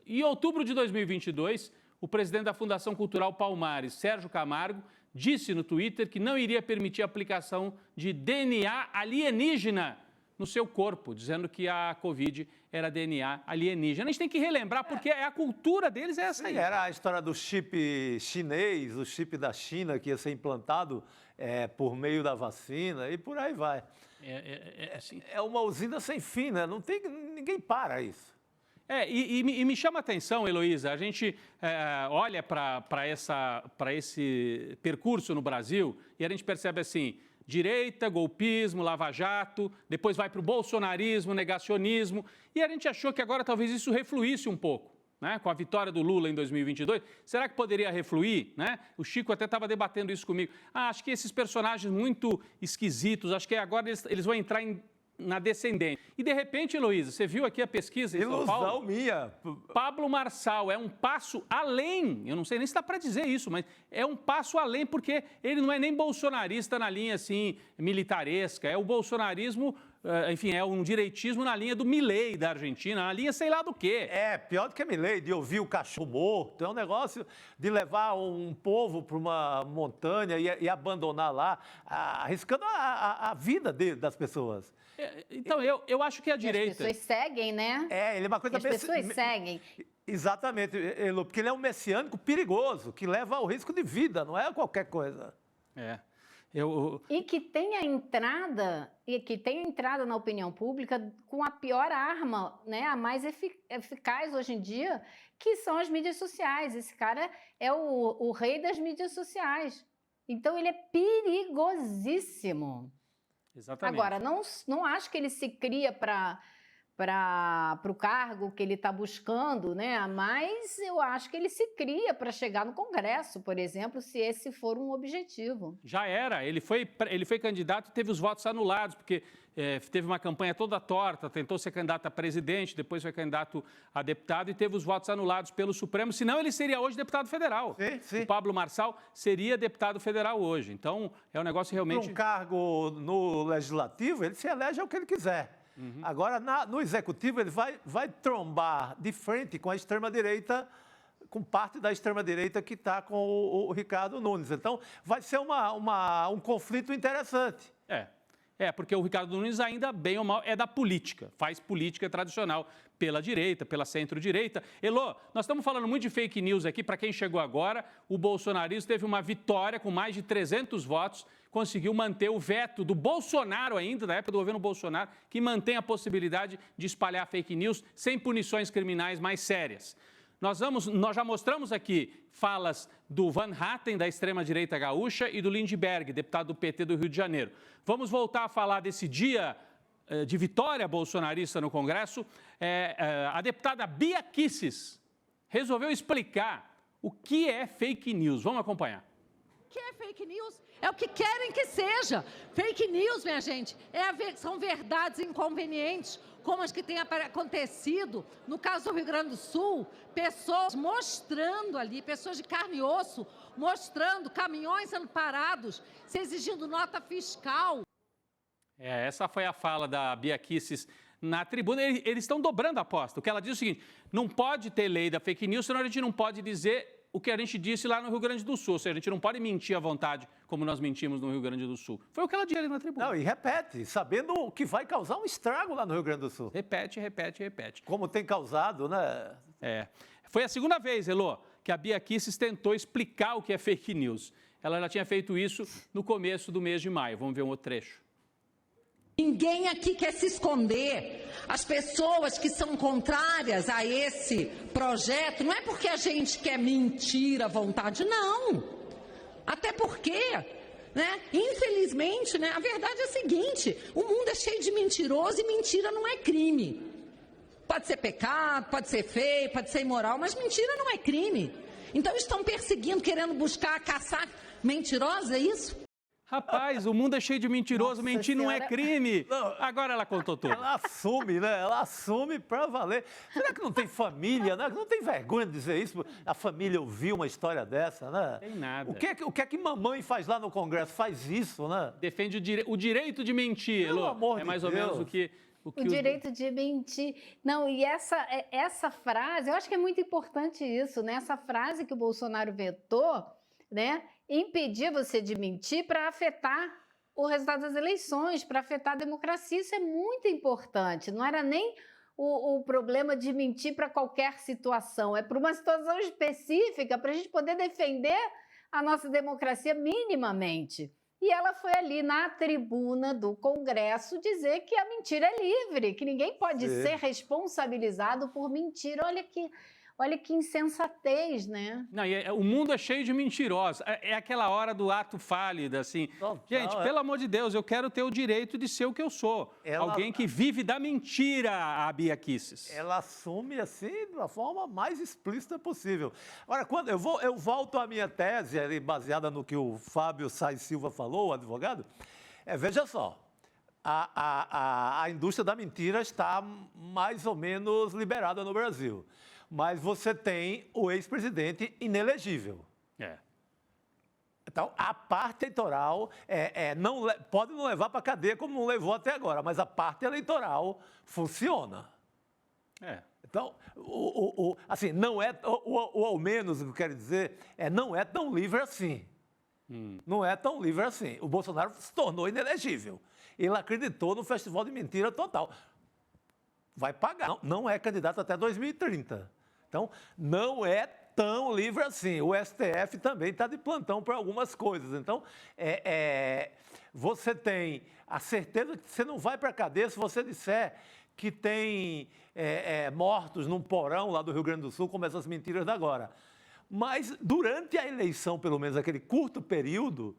Em outubro de 2022, o presidente da Fundação Cultural Palmares, Sérgio Camargo, disse no Twitter que não iria permitir a aplicação de DNA alienígena no seu corpo, dizendo que a Covid era DNA alienígena. A gente tem que relembrar, porque a cultura deles é essa aí. Era a história do chip chinês, o chip da China que ia ser implantado por meio da vacina e por aí vai. Assim. É uma usina sem fim, né? Ninguém para isso. E me chama a atenção, Heloísa, a gente olha para esse percurso no Brasil e a gente percebe assim, direita, golpismo, lava-jato, depois vai para o bolsonarismo, negacionismo, e a gente achou que agora talvez isso refluísse um pouco, né? Com a vitória do Lula em 2022. Será que poderia refluir, né? O Chico até estava debatendo isso comigo. Acho que esses personagens muito esquisitos, acho que agora eles vão entrar na descendente. E, de repente, Heloísa, você viu aqui a pesquisa em São Paulo? Ilusão minha. Pablo Marçal é um passo além, eu não sei nem se dá para dizer isso, mas é um passo além, porque ele não é nem bolsonarista na linha, assim, militaresca, é o bolsonarismo, enfim, é um direitismo na linha do Milei da Argentina, na linha sei lá do quê. Pior do que Milei, de ouvir o cachorro morto, é um negócio de levar um povo para uma montanha e abandonar lá, arriscando a vida das pessoas. Então, eu acho que a direita... As pessoas seguem, né? Ele é uma coisa... As pessoas seguem. Exatamente, Elô, porque ele é um messiânico perigoso, que leva ao risco de vida, não é qualquer coisa. E que tenha entrada na opinião pública com a pior arma, né, a mais eficaz hoje em dia, que são as mídias sociais. Esse cara é o rei das mídias sociais. Então, ele é perigosíssimo. Exatamente. Agora, não acho que ele se cria para o cargo que ele está buscando, né? Mas eu acho que ele se cria para chegar no Congresso, por exemplo, se esse for um objetivo. Já era. Ele foi candidato e teve os votos anulados, porque teve uma campanha toda torta, tentou ser candidato a presidente, depois foi candidato a deputado e teve os votos anulados pelo Supremo, senão ele seria hoje deputado federal. Sim. O Pablo Marçal seria deputado federal hoje. Então, é um negócio realmente... Para um cargo no Legislativo, ele se elege ao que ele quiser. Uhum. Agora, no Executivo, ele vai trombar de frente com a extrema-direita, com parte da extrema-direita que está com o Ricardo Nunes. Então, vai ser um conflito interessante. Porque o Ricardo Nunes ainda, bem ou mal, é da política, faz política tradicional pela direita, pela centro-direita. Elô, nós estamos falando muito de fake news aqui, para quem chegou agora, o bolsonarismo teve uma vitória com mais de 300 votos, conseguiu manter o veto do Bolsonaro ainda, da época do governo Bolsonaro, que mantém a possibilidade de espalhar fake news sem punições criminais mais sérias. Nós já mostramos aqui falas do Van Hatten, da extrema-direita gaúcha, e do Lindbergh, deputado do PT do Rio de Janeiro. Vamos voltar a falar desse dia de vitória bolsonarista no Congresso. A deputada Bia Kicis resolveu explicar o que é fake news. Vamos acompanhar. O que é fake news? É o que querem que seja. Fake news, minha gente, são verdades inconvenientes, como as que têm acontecido no caso do Rio Grande do Sul, pessoas mostrando ali, pessoas de carne e osso, mostrando caminhões sendo parados, se exigindo nota fiscal. Essa foi a fala da Bia Kicis na tribuna. Eles estão dobrando a aposta. O que ela diz é o seguinte: não pode ter lei da fake news, senão a gente não pode dizer o que a gente disse lá no Rio Grande do Sul. Ou seja, a gente não pode mentir à vontade, como nós mentimos no Rio Grande do Sul. Foi o que ela disse ali na tribuna. Não, e repete, sabendo que vai causar um estrago lá no Rio Grande do Sul. Repete. Como tem causado, né? Foi a segunda vez, Elô, que a Bia Kicis tentou explicar o que é fake news. Ela já tinha feito isso no começo do mês de maio. Vamos ver um outro trecho. Ninguém aqui quer se esconder. As pessoas que são contrárias a esse projeto, não é porque a gente quer mentir à vontade, não. Até porque, infelizmente, a verdade é a seguinte: o mundo é cheio de mentiroso e mentira não é crime. Pode ser pecado, pode ser feio, pode ser imoral, mas mentira não é crime. Então estão perseguindo, querendo buscar, caçar mentirosos, é isso? Rapaz, o mundo é cheio de mentiroso, Nossa mentir não é Senhora. crime. Agora ela contou tudo. Ela assume, né? Ela assume pra valer. Será que não tem família, né? Não tem vergonha de dizer isso? A família ouviu uma história dessa, né? Tem nada. O que é que mamãe faz lá no Congresso? Faz isso, né? Defende o direito de mentir, Pelo Elô. amor É de mais ou Deus. menos o que O direito de mentir. Não, e essa frase, eu acho que é muito importante isso, né? Essa frase que o Bolsonaro vetou, né? Impedir você de mentir para afetar o resultado das eleições, para afetar a democracia. Isso é muito importante. Não era nem o problema de mentir para qualquer situação, é para uma situação específica, para a gente poder defender a nossa democracia minimamente. E ela foi ali na tribuna do Congresso dizer que a mentira é livre, que ninguém pode ser responsabilizado por mentir. Olha que insensatez, né? Não, o mundo é cheio de mentirosos. É aquela hora do ato falho, assim. Gente, pelo amor de Deus, eu quero ter o direito de ser o que eu sou. Alguém que vive da mentira, a Bia Kicis. Ela assume assim da forma mais explícita possível. Agora, quando eu volto à minha tese, ali, baseada no que o Fábio Sais Silva falou, o advogado, veja só, a indústria da mentira está mais ou menos liberada no Brasil. Mas você tem o ex-presidente inelegível. Então, a parte eleitoral pode não levar para a cadeia como não levou até agora, mas a parte eleitoral funciona. Então, assim, não é, ou ao menos, o que eu quero dizer, não é tão livre assim. Não é tão livre assim. O Bolsonaro se tornou inelegível. Ele acreditou no festival de mentira total. Vai pagar. Não é candidato até 2030. Então, não é tão livre assim. O STF também está de plantão para algumas coisas. Então, você tem a certeza que você não vai para a cadeia se você disser que tem mortos num porão lá do Rio Grande do Sul, como essas mentiras da agora. Mas, durante a eleição, pelo menos aquele curto período,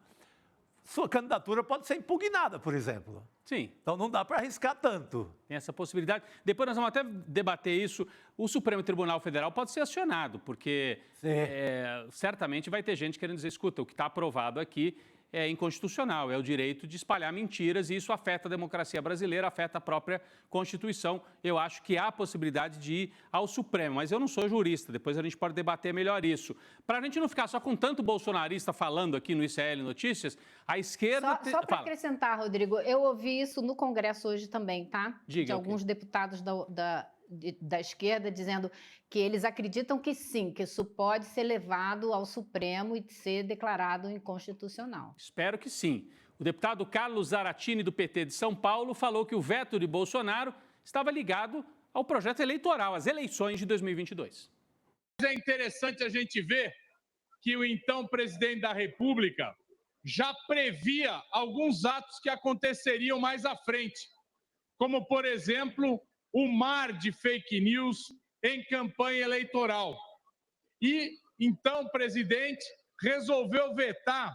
sua candidatura pode ser impugnada, por exemplo. Sim. Então não dá para arriscar tanto. Tem essa possibilidade. Depois nós vamos até debater isso. O Supremo Tribunal Federal pode ser acionado, porque certamente vai ter gente querendo dizer, escuta, o que está aprovado aqui é inconstitucional, é o direito de espalhar mentiras e isso afeta a democracia brasileira, afeta a própria Constituição. Eu acho que há a possibilidade de ir ao Supremo, mas eu não sou jurista, depois a gente pode debater melhor isso. Para a gente não ficar só com tanto bolsonarista falando aqui no ICL Notícias, a esquerda... Só para acrescentar, Rodrigo, eu ouvi isso no Congresso hoje também, tá? Diga, de alguns deputados da esquerda dizendo que eles acreditam que sim, que isso pode ser levado ao Supremo e ser declarado inconstitucional. Espero que sim. O deputado Carlos Zaratini, do PT de São Paulo, falou que o veto de Bolsonaro estava ligado ao projeto eleitoral, às eleições de 2022. É interessante a gente ver que o então presidente da República já previa alguns atos que aconteceriam mais à frente, como, por exemplo, o mar de fake news em campanha eleitoral. E, então, o presidente resolveu vetar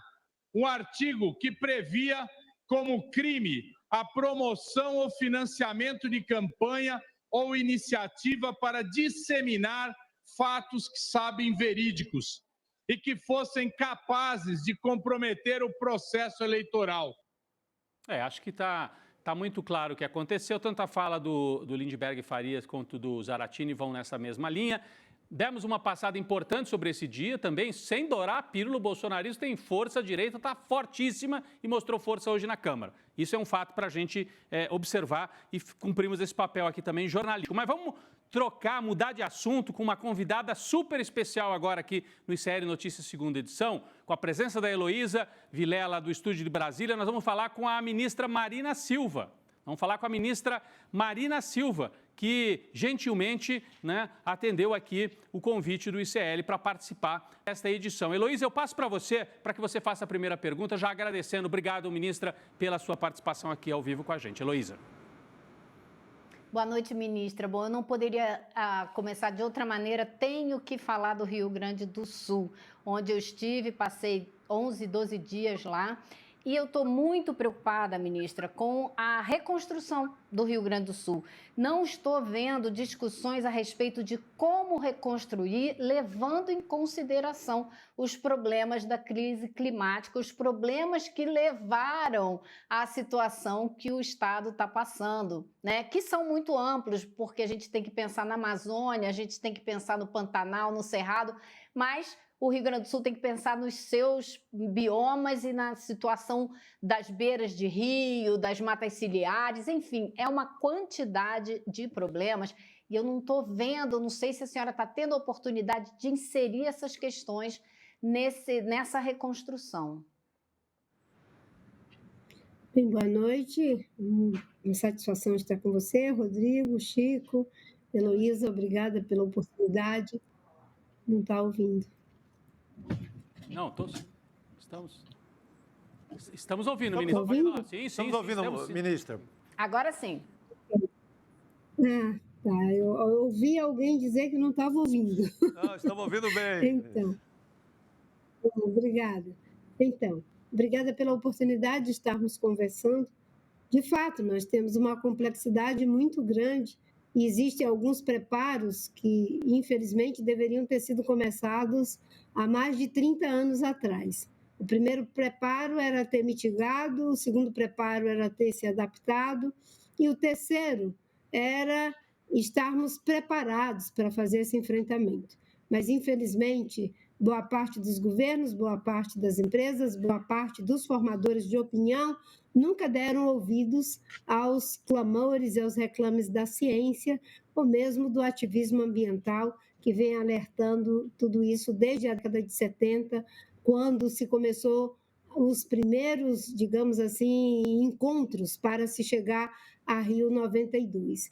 um artigo que previa como crime a promoção ou financiamento de campanha ou iniciativa para disseminar fatos que sabem verídicos e que fossem capazes de comprometer o processo eleitoral. Acho que está muito claro o que aconteceu. Tanto a fala do Lindbergh Farias quanto do Zaratini vão nessa mesma linha. Demos uma passada importante sobre esse dia também, sem dourar a pílula. O bolsonarismo tem força, a direita está fortíssima e mostrou força hoje na Câmara. Isso é um fato para a gente observar e cumprimos esse papel aqui também jornalístico. Mas vamos mudar de assunto com uma convidada super especial agora aqui no ICL Notícias segunda edição, com a presença da Heloísa Vilela do Estúdio de Brasília. Nós vamos falar com a ministra Marina Silva. Vamos falar com a ministra Marina Silva, que gentilmente, né, atendeu aqui o convite do ICL para participar desta edição. Heloísa, eu passo para você, para que você faça a primeira pergunta, já agradecendo. Obrigado, ministra, pela sua participação aqui ao vivo com a gente. Heloísa. Boa noite, ministra. Bom, eu não poderia começar de outra maneira. Tenho que falar do Rio Grande do Sul, onde eu estive, passei 11, 12 dias lá. E eu estou muito preocupada, ministra, com a reconstrução do Rio Grande do Sul. Não estou vendo discussões a respeito de como reconstruir, levando em consideração os problemas da crise climática, os problemas que levaram à situação que o Estado está passando, né? Que são muito amplos, porque a gente tem que pensar na Amazônia, a gente tem que pensar no Pantanal, no Cerrado, mas o Rio Grande do Sul tem que pensar nos seus biomas e na situação das beiras de rio, das matas ciliares, enfim, é uma quantidade de problemas e eu não estou vendo, não sei se a senhora está tendo a oportunidade de inserir essas questões nessa reconstrução. Bem, boa noite, uma satisfação estar com você, Rodrigo, Chico, Heloísa, obrigada pela oportunidade. Não está ouvindo. Não, estamos ouvindo, Tá ministra. ouvindo? Sim, Estamos ouvindo, ministra. Agora sim. Ah, tá. Eu ouvi alguém dizer que não estava ouvindo. Não, estamos ouvindo bem. Então, obrigada. Então, obrigada pela oportunidade de estarmos conversando. De fato, nós temos uma complexidade muito grande e existem alguns preparos que, infelizmente, deveriam ter sido começados há mais de 30 anos atrás. O primeiro preparo era ter mitigado, o segundo preparo era ter se adaptado, e o terceiro era estarmos preparados para fazer esse enfrentamento. Mas, infelizmente, boa parte dos governos, boa parte das empresas, boa parte dos formadores de opinião nunca deram ouvidos aos clamores e aos reclames da ciência, ou mesmo do ativismo ambiental, que vem alertando tudo isso desde a década de 70, quando se começou os primeiros, digamos assim, encontros para se chegar a Rio 92.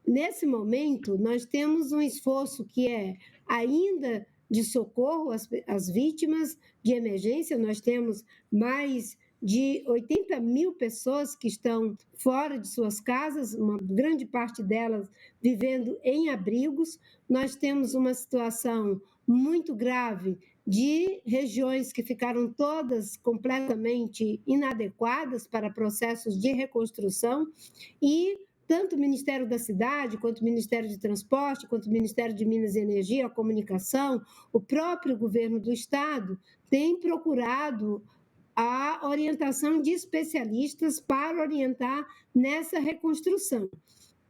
Nesse momento, nós temos um esforço que é ainda de socorro às vítimas de emergência. Nós temos mais de 80 mil pessoas que estão fora de suas casas, uma grande parte delas vivendo em abrigos. Nós temos uma situação muito grave de regiões que ficaram todas completamente inadequadas para processos de reconstrução e tanto o Ministério da Cidade, quanto o Ministério de Transporte, quanto o Ministério de Minas e Energia, a Comunicação, o próprio governo do Estado tem procurado a orientação de especialistas para orientar nessa reconstrução.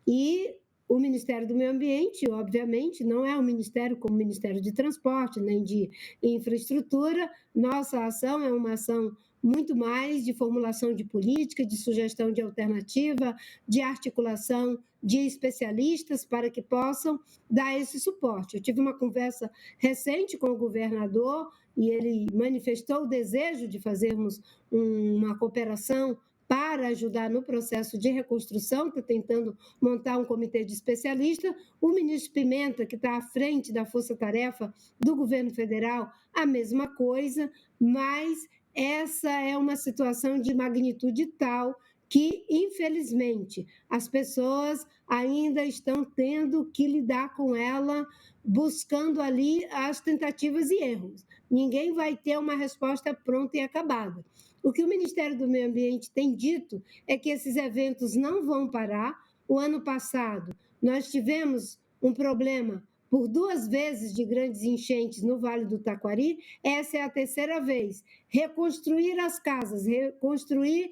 E o Ministério do Meio Ambiente, obviamente, não é um ministério como o Ministério de Transporte, nem de Infraestrutura. Nossa ação é uma ação muito mais de formulação de política, de sugestão de alternativa, de articulação de especialistas para que possam dar esse suporte. Eu tive uma conversa recente com o governador e ele manifestou o desejo de fazermos uma cooperação para ajudar no processo de reconstrução, está tentando montar um comitê de especialistas. O ministro Pimenta, que está à frente da força-tarefa do governo federal, a mesma coisa, mas essa é uma situação de magnitude tal que, infelizmente, as pessoas ainda estão tendo que lidar com ela, buscando ali as tentativas e erros. Ninguém vai ter uma resposta pronta e acabada. O que o Ministério do Meio Ambiente tem dito é que esses eventos não vão parar. O ano passado, nós tivemos um problema por 2 vezes de grandes enchentes no Vale do Taquari. Essa é a 3ª vez. Reconstruir as casas, reconstruir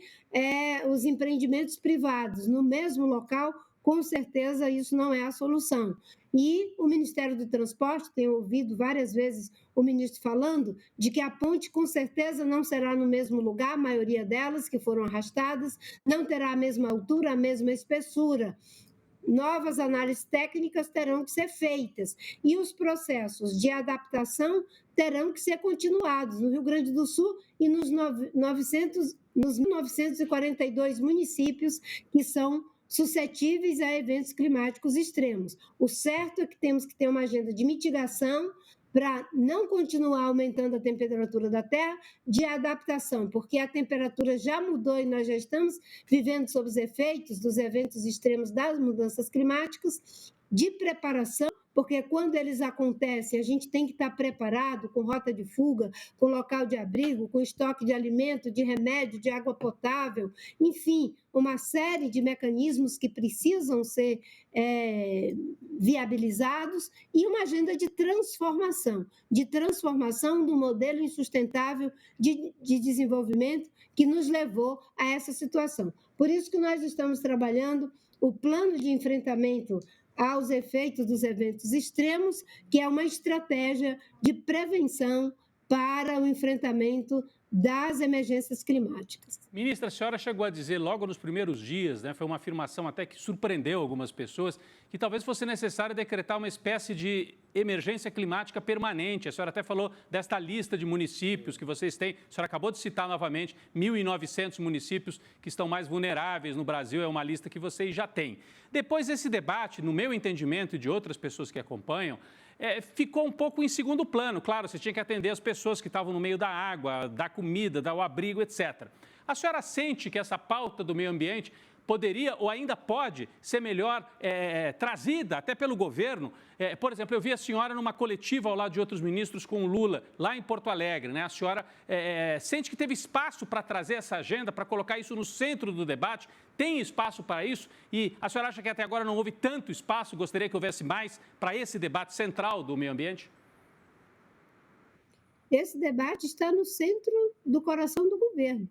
os empreendimentos privados no mesmo local, com certeza isso não é a solução. E o Ministério do Transporte, tenho ouvido várias vezes o ministro falando de que a ponte com certeza não será no mesmo lugar, a maioria delas que foram arrastadas, não terá a mesma altura, a mesma espessura. Novas análises técnicas terão que ser feitas e os processos de adaptação terão que ser continuados no Rio Grande do Sul e nos 942 municípios que são suscetíveis a eventos climáticos extremos. O certo é que temos que ter uma agenda de mitigação para não continuar aumentando a temperatura da Terra, de adaptação, porque a temperatura já mudou e nós já estamos vivendo sob os efeitos dos eventos extremos das mudanças climáticas, de preparação, porque quando eles acontecem, a gente tem que estar preparado com rota de fuga, com local de abrigo, com estoque de alimento, de remédio, de água potável, enfim, uma série de mecanismos que precisam ser viabilizados e uma agenda de transformação do modelo insustentável de desenvolvimento que nos levou a essa situação. Por isso que nós estamos trabalhando o plano de enfrentamento aos efeitos dos eventos extremos, que é uma estratégia de prevenção para o enfrentamento das emergências climáticas. Ministra, a senhora chegou a dizer logo nos primeiros dias, né, foi uma afirmação até que surpreendeu algumas pessoas, que talvez fosse necessário decretar uma espécie de emergência climática permanente. A senhora até falou desta lista de municípios que vocês têm. A senhora acabou de citar novamente 1.900 municípios que estão mais vulneráveis no Brasil. É uma lista que vocês já têm. Depois desse debate, no meu entendimento e de outras pessoas que acompanham, ficou um pouco em segundo plano. Claro, você tinha que atender as pessoas que estavam no meio da água, da comida, do abrigo, etc. A senhora sente que essa pauta do meio ambiente poderia ou ainda pode ser melhor trazida até pelo governo? Por exemplo, eu vi a senhora numa coletiva ao lado de outros ministros com o Lula, lá em Porto Alegre, né? A senhora sente que teve espaço para trazer essa agenda, para colocar isso no centro do debate? Tem espaço para isso? E a senhora acha que até agora não houve tanto espaço? Gostaria que houvesse mais para esse debate central do meio ambiente? Esse debate está no centro do coração do governo.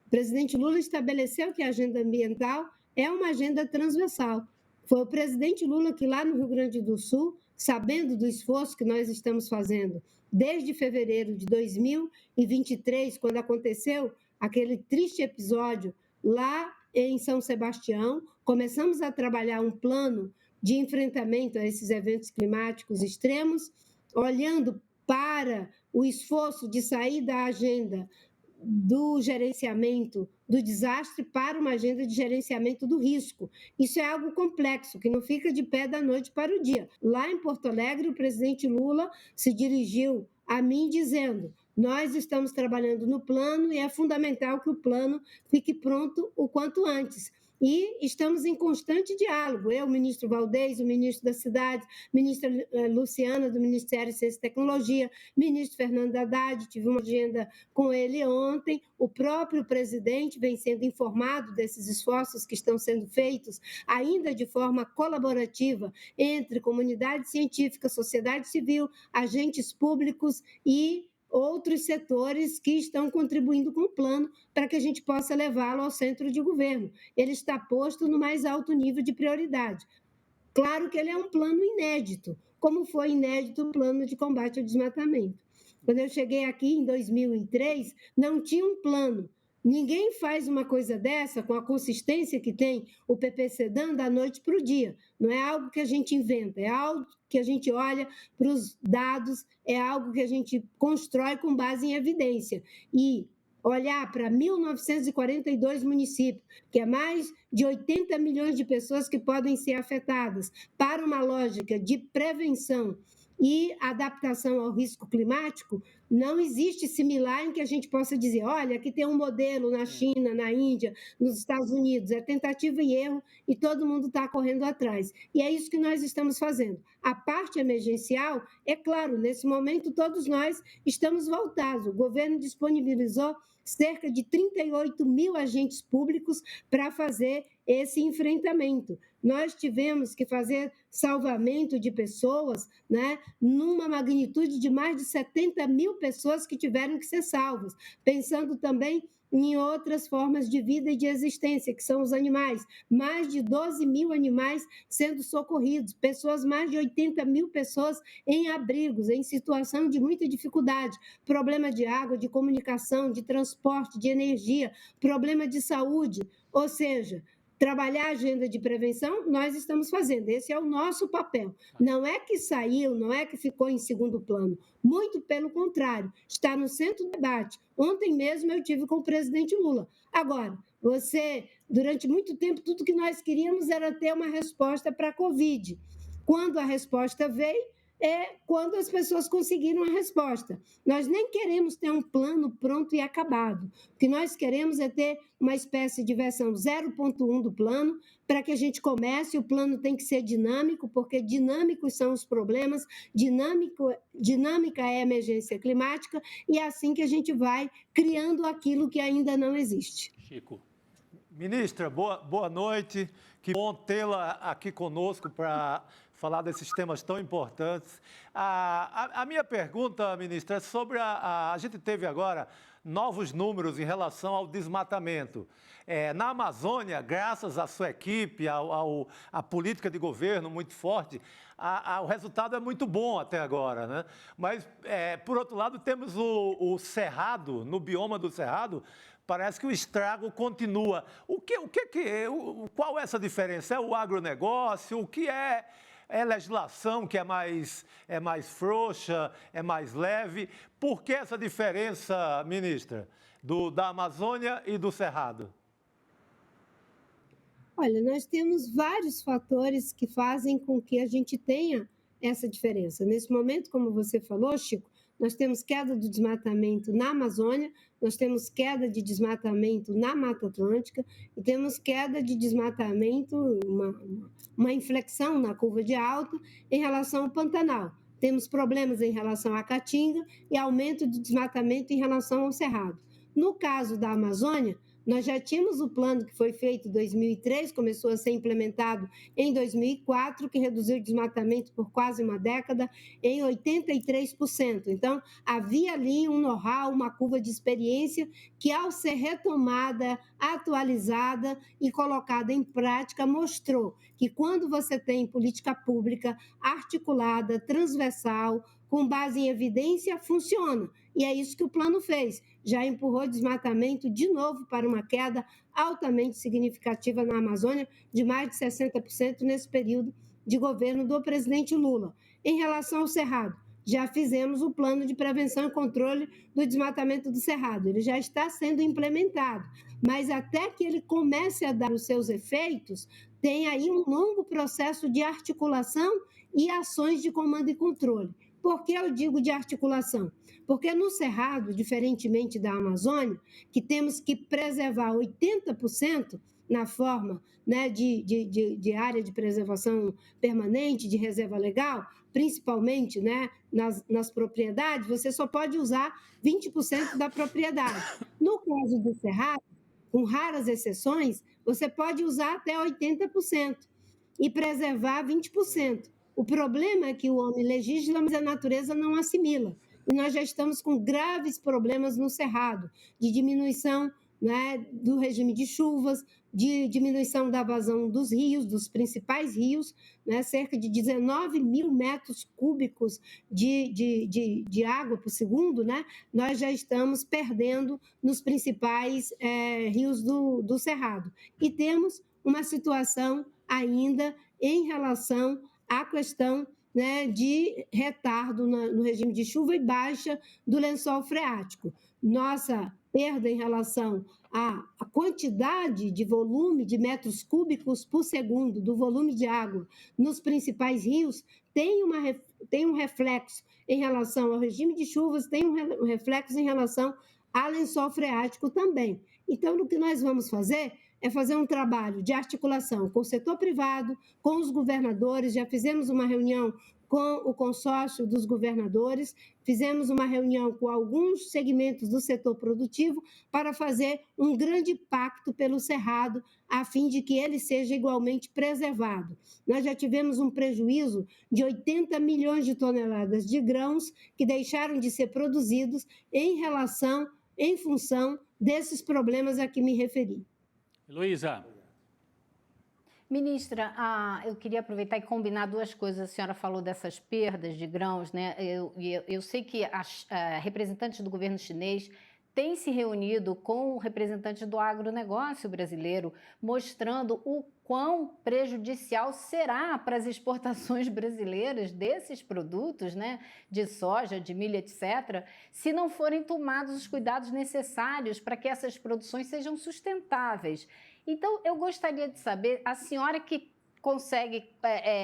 O presidente Lula estabeleceu que a agenda ambiental é uma agenda transversal. Foi o presidente Lula que, lá no Rio Grande do Sul, sabendo do esforço que nós estamos fazendo desde fevereiro de 2023, quando aconteceu aquele triste episódio lá em São Sebastião, começamos a trabalhar um plano de enfrentamento a esses eventos climáticos extremos, olhando para o esforço de sair da agenda do gerenciamento do desastre para uma agenda de gerenciamento do risco. Isso é algo complexo, que não fica de pé da noite para o dia. Lá em Porto Alegre, o presidente Lula se dirigiu a mim dizendo: nós estamos trabalhando no plano e é fundamental que o plano fique pronto o quanto antes. E estamos em constante diálogo. Eu, o ministro Valdez, o ministro da Cidade, ministra Luciana, do Ministério de Ciência e Tecnologia, ministro Fernando Haddad, tive uma agenda com ele ontem. O próprio presidente vem sendo informado desses esforços que estão sendo feitos, ainda de forma colaborativa, entre comunidade científica, sociedade civil, agentes públicos e outros setores que estão contribuindo com o plano para que a gente possa levá-lo ao centro de governo. Ele está posto no mais alto nível de prioridade. Claro que ele é um plano inédito, como foi inédito o plano de combate ao desmatamento. Quando eu cheguei aqui em 2003, não tinha um plano. Ninguém faz uma coisa dessa com a consistência que tem o PPCDAN da noite para o dia. Não é algo que a gente inventa, é algo que a gente olha para os dados, é algo que a gente constrói com base em evidência. E olhar para 1.942 municípios, que é mais de 80 milhões de pessoas que podem ser afetadas, para uma lógica de prevenção e adaptação ao risco climático, não existe similar em que a gente possa dizer, olha, aqui tem um modelo na China, na Índia, nos Estados Unidos, é tentativa e erro e todo mundo está correndo atrás. E é isso que nós estamos fazendo. A parte emergencial, é claro, nesse momento todos nós estamos voltados. O governo disponibilizou cerca de 38 mil agentes públicos para fazer esse enfrentamento. Nós tivemos que fazer salvamento de pessoas, né, numa magnitude de mais de 70 mil pessoas que tiveram que ser salvas, pensando também em outras formas de vida e de existência, que são os animais. Mais de 12 mil animais sendo socorridos, mais de 80 mil pessoas em abrigos, em situação de muita dificuldade, problema de água, de comunicação, de transporte, de energia, problema de saúde, ou seja, trabalhar a agenda de prevenção, nós estamos fazendo. Esse é o nosso papel. Não é que saiu, não é que ficou em segundo plano. Muito pelo contrário, está no centro do debate. Ontem mesmo eu tive com o presidente Lula. Agora, Durante muito tempo, tudo que nós queríamos era ter uma resposta para a Covid. Quando a resposta veio, quando as pessoas conseguiram a resposta. Nós nem queremos ter um plano pronto e acabado. O que nós queremos é ter uma espécie de versão 0.1 do plano, para que a gente comece. O plano tem que ser dinâmico, porque dinâmicos são os problemas, dinâmica é a emergência climática, e é assim que a gente vai criando aquilo que ainda não existe. Chico. Ministra, boa noite. Que bom tê-la aqui conosco para falar desses temas tão importantes. A minha pergunta, ministra, é sobre a gente teve agora novos números em relação ao desmatamento. Na Amazônia, graças à sua equipe, à política de governo muito forte, o resultado é muito bom até agora, né? Mas, por outro lado, temos o Cerrado, no bioma do Cerrado, parece que o estrago continua. Qual é essa diferença? É o agronegócio? O que é legislação que é mais frouxa, é mais leve? Por que essa diferença, ministra, da Amazônia e do Cerrado? Olha, nós temos vários fatores que fazem com que a gente tenha essa diferença. Nesse momento, como você falou, Chico, nós temos queda do desmatamento na Amazônia, nós temos queda de desmatamento na Mata Atlântica e temos queda de desmatamento, uma inflexão na curva de alta em relação ao Pantanal. Temos problemas em relação à Caatinga e aumento de desmatamento em relação ao Cerrado. No caso da Amazônia, nós já tínhamos o plano que foi feito em 2003, começou a ser implementado em 2004, que reduziu o desmatamento por quase uma década em 83%. Então, havia ali um know-how, uma curva de experiência que, ao ser retomada, atualizada e colocada em prática, mostrou que quando você tem política pública articulada, transversal, com base em evidência, funciona. E é isso que o plano fez. Já empurrou desmatamento de novo para uma queda altamente significativa na Amazônia, de mais de 60% nesse período de governo do presidente Lula. Em relação ao Cerrado, já fizemos o plano de prevenção e controle do desmatamento do Cerrado. Ele já está sendo implementado, mas até que ele comece a dar os seus efeitos, tem aí um longo processo de articulação e ações de comando e controle. Por que eu digo de articulação? Porque no Cerrado, diferentemente da Amazônia, que temos que preservar 80% na forma, né, de área de preservação permanente, de reserva legal, principalmente, né, nas propriedades, você só pode usar 20% da propriedade. No caso do Cerrado, com raras exceções, você pode usar até 80% e preservar 20%. O problema é que o homem legisla, mas a natureza não assimila. E nós já estamos com graves problemas no Cerrado, de diminuição, né, do regime de chuvas, de diminuição da vazão dos rios, dos principais rios, né, cerca de 19 mil metros cúbicos de água por segundo, né, nós já estamos perdendo nos principais rios do Cerrado. E temos uma situação ainda em relação à questão, né, de retardo no regime de chuva e baixa do lençol freático. Nossa perda em relação à quantidade de volume de metros cúbicos por segundo do volume de água nos principais rios tem um reflexo em relação ao regime de chuvas, tem um reflexo em relação ao lençol freático também. Então, o que nós vamos fazer é fazer um trabalho de articulação com o setor privado, com os governadores. Já fizemos uma reunião com o consórcio dos governadores, fizemos uma reunião com alguns segmentos do setor produtivo para fazer um grande pacto pelo Cerrado, a fim de que ele seja igualmente preservado. Nós já tivemos um prejuízo de 80 milhões de toneladas de grãos que deixaram de ser produzidos em função desses problemas a que me referi. Heloísa. Ministra, eu queria aproveitar e combinar duas coisas. A senhora falou dessas perdas de grãos, né? Eu sei que as representantes do governo chinês tem se reunido com representantes do agronegócio brasileiro, mostrando o quão prejudicial será para as exportações brasileiras desses produtos, né, de soja, de milho, etc., se não forem tomados os cuidados necessários para que essas produções sejam sustentáveis. Então, eu gostaria de saber, a senhora que consegue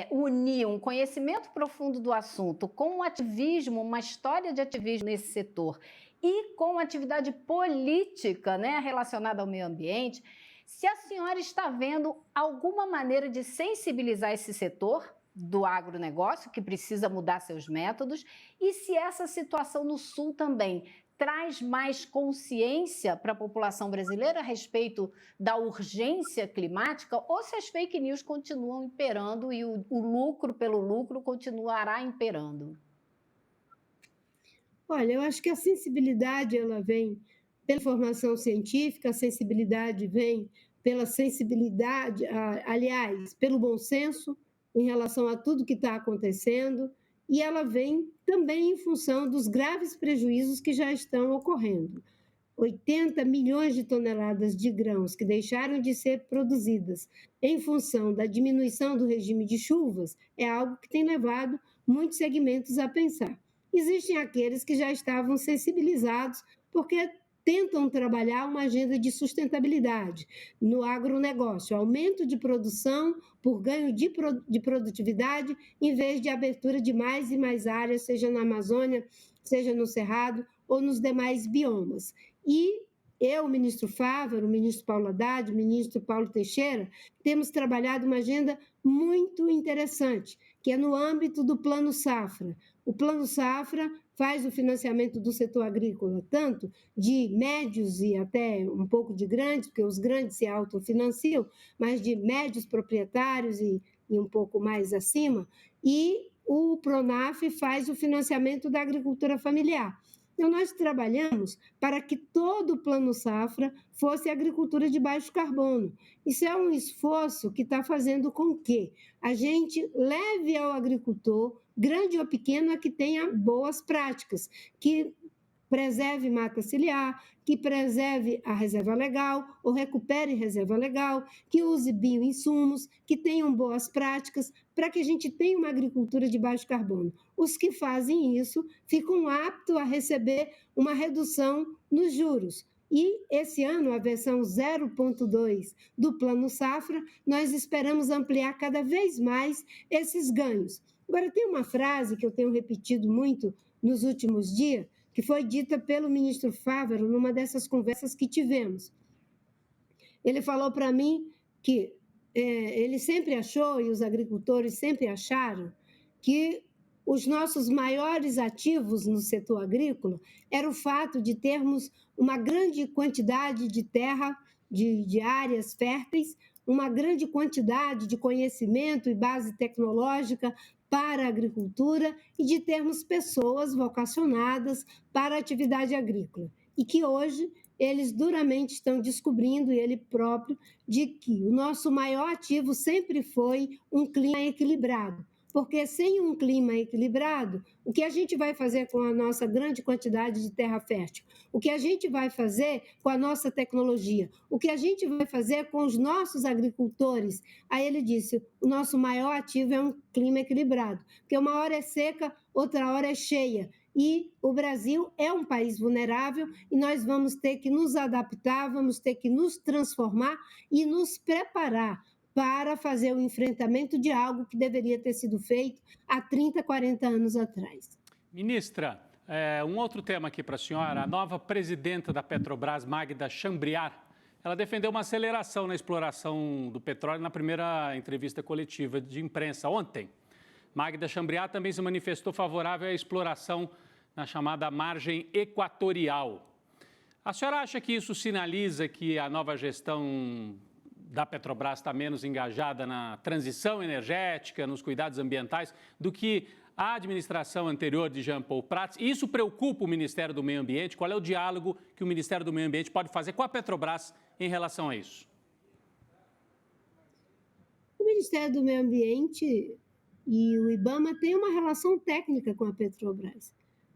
unir um conhecimento profundo do assunto com um ativismo, uma história de ativismo nesse setor e com atividade política, né, relacionada ao meio ambiente, se a senhora está vendo alguma maneira de sensibilizar esse setor do agronegócio, que precisa mudar seus métodos, e se essa situação no Sul também traz mais consciência para a população brasileira a respeito da urgência climática, ou se as fake news continuam imperando e o lucro pelo lucro continuará imperando? Olha, eu acho que a sensibilidade ela vem pela formação científica, a sensibilidade vem pela sensibilidade, aliás, pelo bom senso em relação a tudo que está acontecendo, e ela vem também em função dos graves prejuízos que já estão ocorrendo. 80 milhões de toneladas de grãos que deixaram de ser produzidas em função da diminuição do regime de chuvas é algo que tem levado muitos segmentos a pensar. Existem aqueles que já estavam sensibilizados porque tentam trabalhar uma agenda de sustentabilidade no agronegócio, aumento de produção por ganho de produtividade, em vez de abertura de mais e mais áreas, seja na Amazônia, seja no Cerrado ou nos demais biomas. E eu, o ministro Fávaro, o ministro Paulo Haddad, o ministro Paulo Teixeira, temos trabalhado uma agenda muito interessante, que é no âmbito do Plano Safra. O Plano Safra faz o financiamento do setor agrícola, tanto de médios e até um pouco de grandes, porque os grandes se autofinanciam, mas de médios proprietários e um pouco mais acima, e o Pronaf faz o financiamento da agricultura familiar. Então, nós trabalhamos para que todo o Plano Safra fosse agricultura de baixo carbono. Isso é um esforço que está fazendo com que a gente leve ao agricultor, grande ou pequeno, a que tenha boas práticas, que preserve mata ciliar, que preserve a reserva legal ou recupere reserva legal, que use bioinsumos, que tenham boas práticas, para que a gente tenha uma agricultura de baixo carbono. Os que fazem isso ficam aptos a receber uma redução nos juros. E esse ano, a versão 0.2 do Plano Safra, nós esperamos ampliar cada vez mais esses ganhos. Agora, tem uma frase que eu tenho repetido muito nos últimos dias, que foi dita pelo ministro Fávaro numa dessas conversas que tivemos. Ele falou para mim que ele sempre achou, e os agricultores sempre acharam, que os nossos maiores ativos no setor agrícola era o fato de termos uma grande quantidade de terra, de áreas férteis, uma grande quantidade de conhecimento e base tecnológica para a agricultura e de termos pessoas vocacionadas para a atividade agrícola. E que hoje eles duramente estão descobrindo, ele próprio, de que o nosso maior ativo sempre foi um clima equilibrado. Porque sem um clima equilibrado, o que a gente vai fazer com a nossa grande quantidade de terra fértil? O que a gente vai fazer com a nossa tecnologia? O que a gente vai fazer com os nossos agricultores? Aí ele disse, o nosso maior ativo é um clima equilibrado, porque uma hora é seca, outra hora é cheia. E o Brasil é um país vulnerável e nós vamos ter que nos adaptar, vamos ter que nos transformar e nos preparar para fazer o enfrentamento de algo que deveria ter sido feito há 30, 40 anos atrás. Ministra, um outro tema aqui para a senhora. A nova presidenta da Petrobras, Magda Chambriard, ela defendeu uma aceleração na exploração do petróleo na primeira entrevista coletiva de imprensa ontem. Magda Chambriard também se manifestou favorável à exploração na chamada margem equatorial. A senhora acha que isso sinaliza que a nova gestão da Petrobras está menos engajada na transição energética, nos cuidados ambientais, do que a administração anterior de Jean Paul Prats? E isso preocupa o Ministério do Meio Ambiente? Qual é o diálogo que o Ministério do Meio Ambiente pode fazer com a Petrobras em relação a isso? O Ministério do Meio Ambiente e o IBAMA têm uma relação técnica com a Petrobras.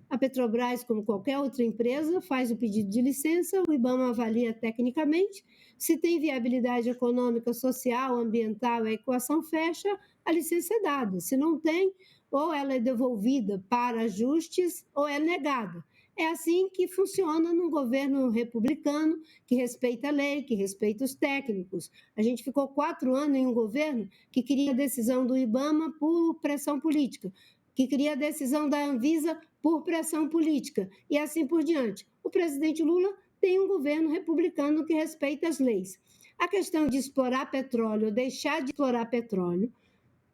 A Petrobras, como qualquer outra empresa, faz o pedido de licença, o IBAMA avalia tecnicamente, se tem viabilidade econômica, social, ambiental, a equação fecha, a licença é dada. Se não tem, ou ela é devolvida para ajustes ou é negada. É assim que funciona num governo republicano, que respeita a lei, que respeita os técnicos. A gente ficou 4 anos em um governo que queria a decisão do IBAMA por pressão política, que queria a decisão da Anvisa por pressão política, e assim por diante. O presidente Lula tem um governo republicano que respeita as leis. A questão de explorar petróleo ou deixar de explorar petróleo,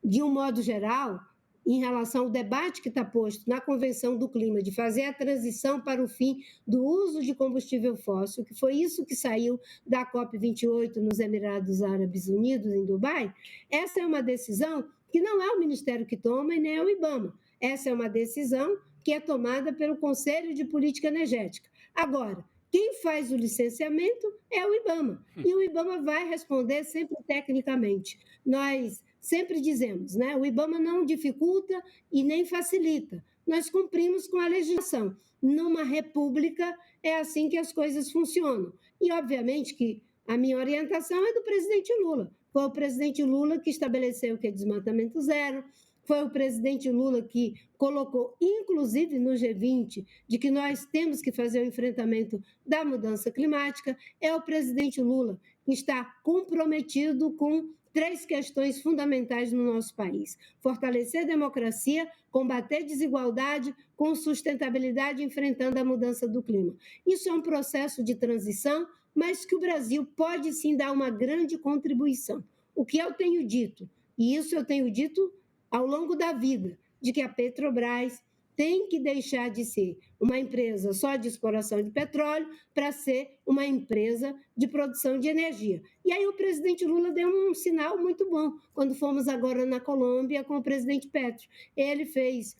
de um modo geral, em relação ao debate que está posto na Convenção do Clima, de fazer a transição para o fim do uso de combustível fóssil, que foi isso que saiu da COP28 nos Emirados Árabes Unidos, em Dubai, essa é uma decisão que não é o Ministério que toma e nem é o IBAMA. Essa é uma decisão que é tomada pelo Conselho de Política Energética. Agora, quem faz o licenciamento é o IBAMA, e o IBAMA vai responder sempre tecnicamente. Nós sempre dizemos, né? O IBAMA não dificulta e nem facilita. Nós cumprimos com a legislação. Numa república, é assim que as coisas funcionam. E, obviamente, que a minha orientação é do presidente Lula. Foi o presidente Lula que estabeleceu que é desmatamento zero, foi o presidente Lula que colocou, inclusive no G20, de que nós temos que fazer o enfrentamento da mudança climática. É o presidente Lula que está comprometido com 3 questões fundamentais no nosso país: fortalecer a democracia, combater desigualdade, com sustentabilidade, enfrentando a mudança do clima. Isso é um processo de transição, mas que o Brasil pode sim dar uma grande contribuição. O que eu tenho dito, e isso eu tenho dito ao longo da vida, de que a Petrobras tem que deixar de ser uma empresa só de exploração de petróleo para ser uma empresa de produção de energia. E aí o presidente Lula deu um sinal muito bom quando fomos agora na Colômbia com o presidente Petro. Ele fez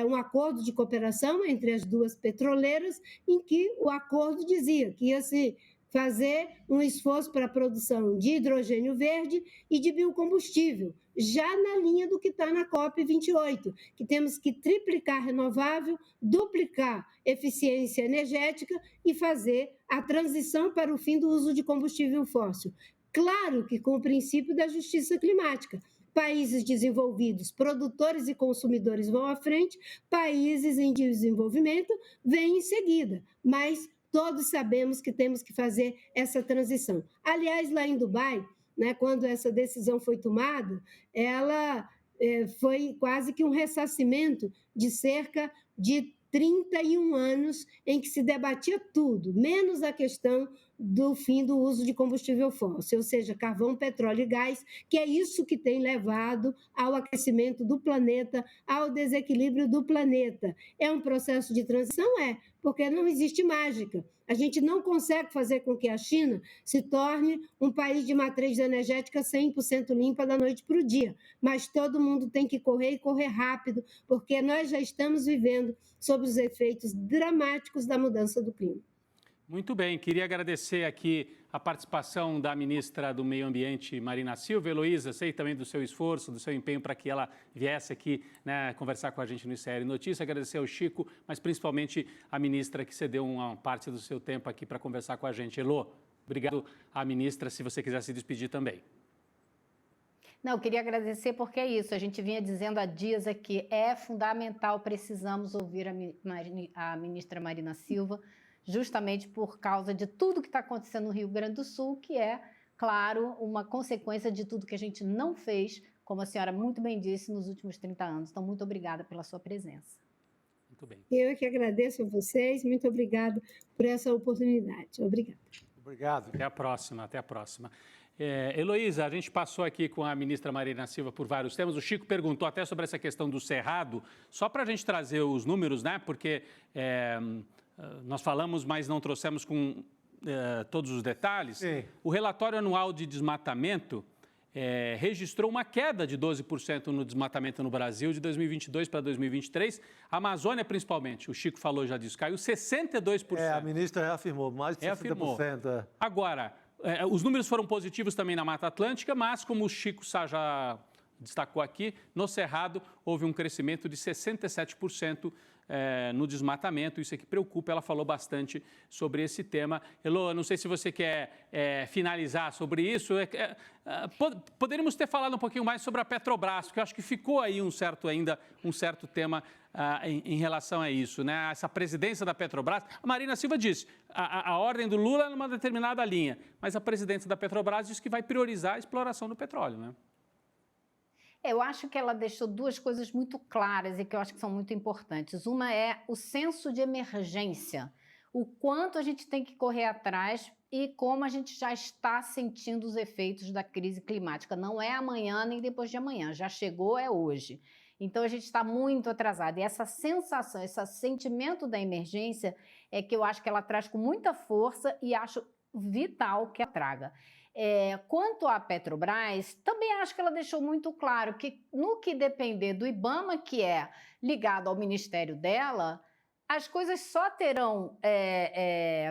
um acordo de cooperação entre as 2 petroleiras, em que o acordo dizia que ia se fazer um esforço para a produção de hidrogênio verde e de biocombustível, já na linha do que está na COP28, que temos que triplicar renovável, duplicar eficiência energética e fazer a transição para o fim do uso de combustível fóssil. Claro que com o princípio da justiça climática. Países desenvolvidos, produtores e consumidores vão à frente, países em desenvolvimento vêm em seguida, mas todos sabemos que temos que fazer essa transição. Aliás, lá em Dubai, né, quando essa decisão foi tomada, ela foi quase que um ressarcimento de cerca de 31 anos em que se debatia tudo, menos a questão do fim do uso de combustível fóssil, ou seja, carvão, petróleo e gás, que é isso que tem levado ao aquecimento do planeta, ao desequilíbrio do planeta. É um processo de transição? É, porque não existe mágica. A gente não consegue fazer com que a China se torne um país de matriz energética 100% limpa da noite para o dia, mas todo mundo tem que correr e correr rápido, porque nós já estamos vivendo sob os efeitos dramáticos da mudança do clima. Muito bem, queria agradecer aqui a participação da ministra do Meio Ambiente, Marina Silva. Heloísa, sei também do seu esforço, do seu empenho para que ela viesse aqui, né, conversar com a gente no ICL Notícias. Agradecer ao Chico, mas principalmente a ministra que cedeu uma parte do seu tempo aqui para conversar com a gente. Elô, obrigado à ministra, se você quiser se despedir também. Não, eu queria agradecer porque é isso, a gente vinha dizendo há dias aqui, é fundamental, precisamos ouvir a ministra Marina Silva, justamente por causa de tudo que está acontecendo no Rio Grande do Sul, que é, claro, uma consequência de tudo que a gente não fez, como a senhora muito bem disse, nos últimos 30 anos. Então, muito obrigada pela sua presença. Muito bem. Eu que agradeço a vocês, muito obrigada por essa oportunidade. Obrigada. Obrigado. Até a próxima, até a próxima. Heloísa, a gente passou aqui com a ministra Marina Silva por vários temas. O Chico perguntou até sobre essa questão do Cerrado, só para a gente trazer os números, né? Porque nós falamos, mas não trouxemos com todos os detalhes. Sim. O relatório anual de desmatamento registrou uma queda de 12% no desmatamento no Brasil de 2022 para 2023. A Amazônia, principalmente, o Chico falou já disso, caiu 62%. A ministra reafirmou, mais de 60%. Agora, os números foram positivos também na Mata Atlântica, mas como o Chico Sá já destacou aqui, no Cerrado houve um crescimento de 67% no desmatamento. Isso é que preocupa, ela falou bastante sobre esse tema. Elô, não sei se você quer finalizar sobre isso. Poderíamos ter falado um pouquinho mais sobre a Petrobras, porque eu acho que ficou aí um certo tema em relação a isso, né? Essa presidência da Petrobras. A Marina Silva disse, a ordem do Lula é numa determinada linha, mas a presidência da Petrobras disse que vai priorizar a exploração do petróleo, né? Eu acho que ela deixou duas coisas muito claras e que eu acho que são muito importantes. Uma é o senso de emergência, o quanto a gente tem que correr atrás e como a gente já está sentindo os efeitos da crise climática. Não é amanhã nem depois de amanhã, já chegou, é hoje. Então, a gente está muito atrasado. E essa sensação, esse sentimento da emergência é que eu acho que ela traz com muita força e acho vital que ela traga. Quanto à Petrobras, também acho que ela deixou muito claro que no que depender do IBAMA, que é ligado ao ministério dela, as coisas só terão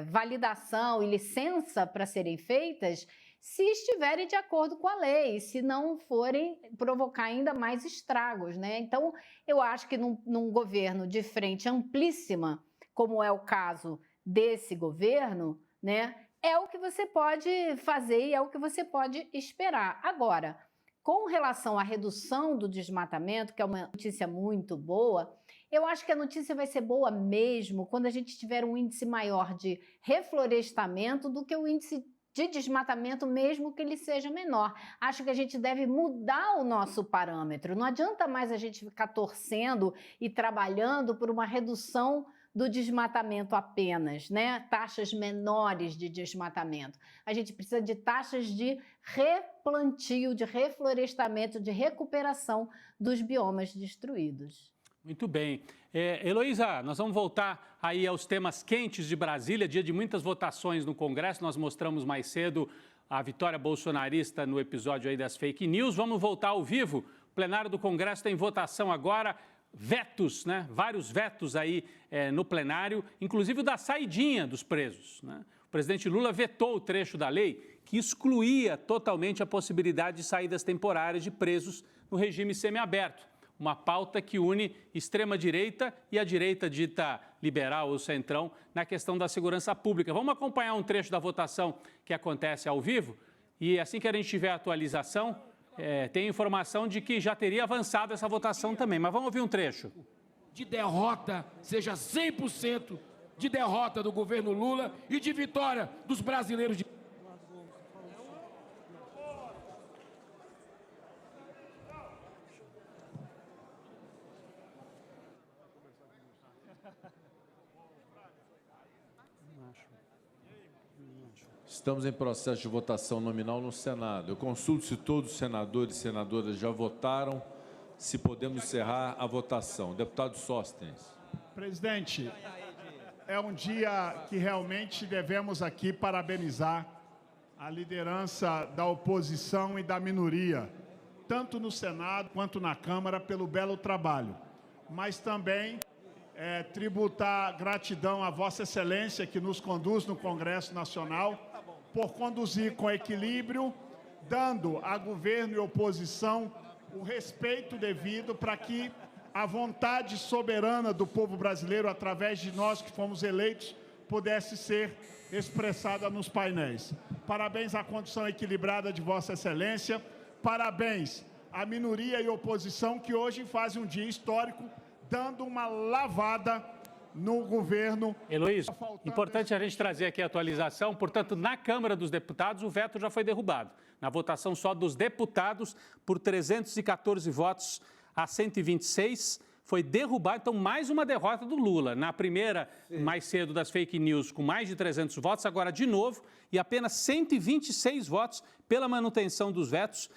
validação e licença para serem feitas se estiverem de acordo com a lei, se não forem provocar ainda mais estragos, né? Então, eu acho que num governo de frente amplíssima, como é o caso desse governo, né? É o que você pode fazer e é o que você pode esperar. Agora, com relação à redução do desmatamento, que é uma notícia muito boa, eu acho que a notícia vai ser boa mesmo quando a gente tiver um índice maior de reflorestamento do que o índice de desmatamento, mesmo que ele seja menor. Acho que a gente deve mudar o nosso parâmetro. Não adianta mais a gente ficar torcendo e trabalhando por uma redução do desmatamento apenas, né? Taxas menores de desmatamento. A gente precisa de taxas de replantio, de reflorestamento, de recuperação dos biomas destruídos. Muito bem. Heloísa, nós vamos voltar aí aos temas quentes de Brasília, dia de muitas votações no Congresso. Nós mostramos mais cedo a vitória bolsonarista no episódio aí das fake news. Vamos voltar ao vivo. O plenário do Congresso tem votação agora. Vetos, né? Vários vetos aí no plenário, inclusive o da saidinha dos presos, né? O presidente Lula vetou o trecho da lei que excluía totalmente a possibilidade de saídas temporárias de presos no regime semiaberto, uma pauta que une extrema-direita e a direita dita liberal ou centrão na questão da segurança pública. Vamos acompanhar um trecho da votação que acontece ao vivo e assim que a gente tiver a atualização, tem informação de que já teria avançado essa votação também, mas vamos ouvir um trecho. De derrota, seja 100% de derrota do governo Lula e de vitória dos brasileiros. Estamos em processo de votação nominal no Senado. Eu consulto se todos os senadores e senadoras já votaram, se podemos encerrar a votação. Deputado Sóstenes. Presidente, é um dia que realmente devemos aqui parabenizar a liderança da oposição e da minoria, tanto no Senado quanto na Câmara, pelo belo trabalho. Mas também tributar gratidão à Vossa Excelência, que nos conduz no Congresso Nacional, por conduzir com equilíbrio, dando a governo e oposição o respeito devido para que a vontade soberana do povo brasileiro, através de nós que fomos eleitos, pudesse ser expressada nos painéis. Parabéns à condução equilibrada de Vossa Excelência, parabéns à minoria e oposição que hoje fazem um dia histórico, dando uma lavada no governo. Heloísa, importante a gente trazer aqui a atualização. Portanto, na Câmara dos Deputados, o veto já foi derrubado. Na votação só dos deputados, por 314 votos a 126, foi derrubado. Então, mais uma derrota do Lula. Na primeira, mais cedo, das fake news, com mais de 300 votos, agora de novo, e apenas 126 votos pela manutenção dos vetos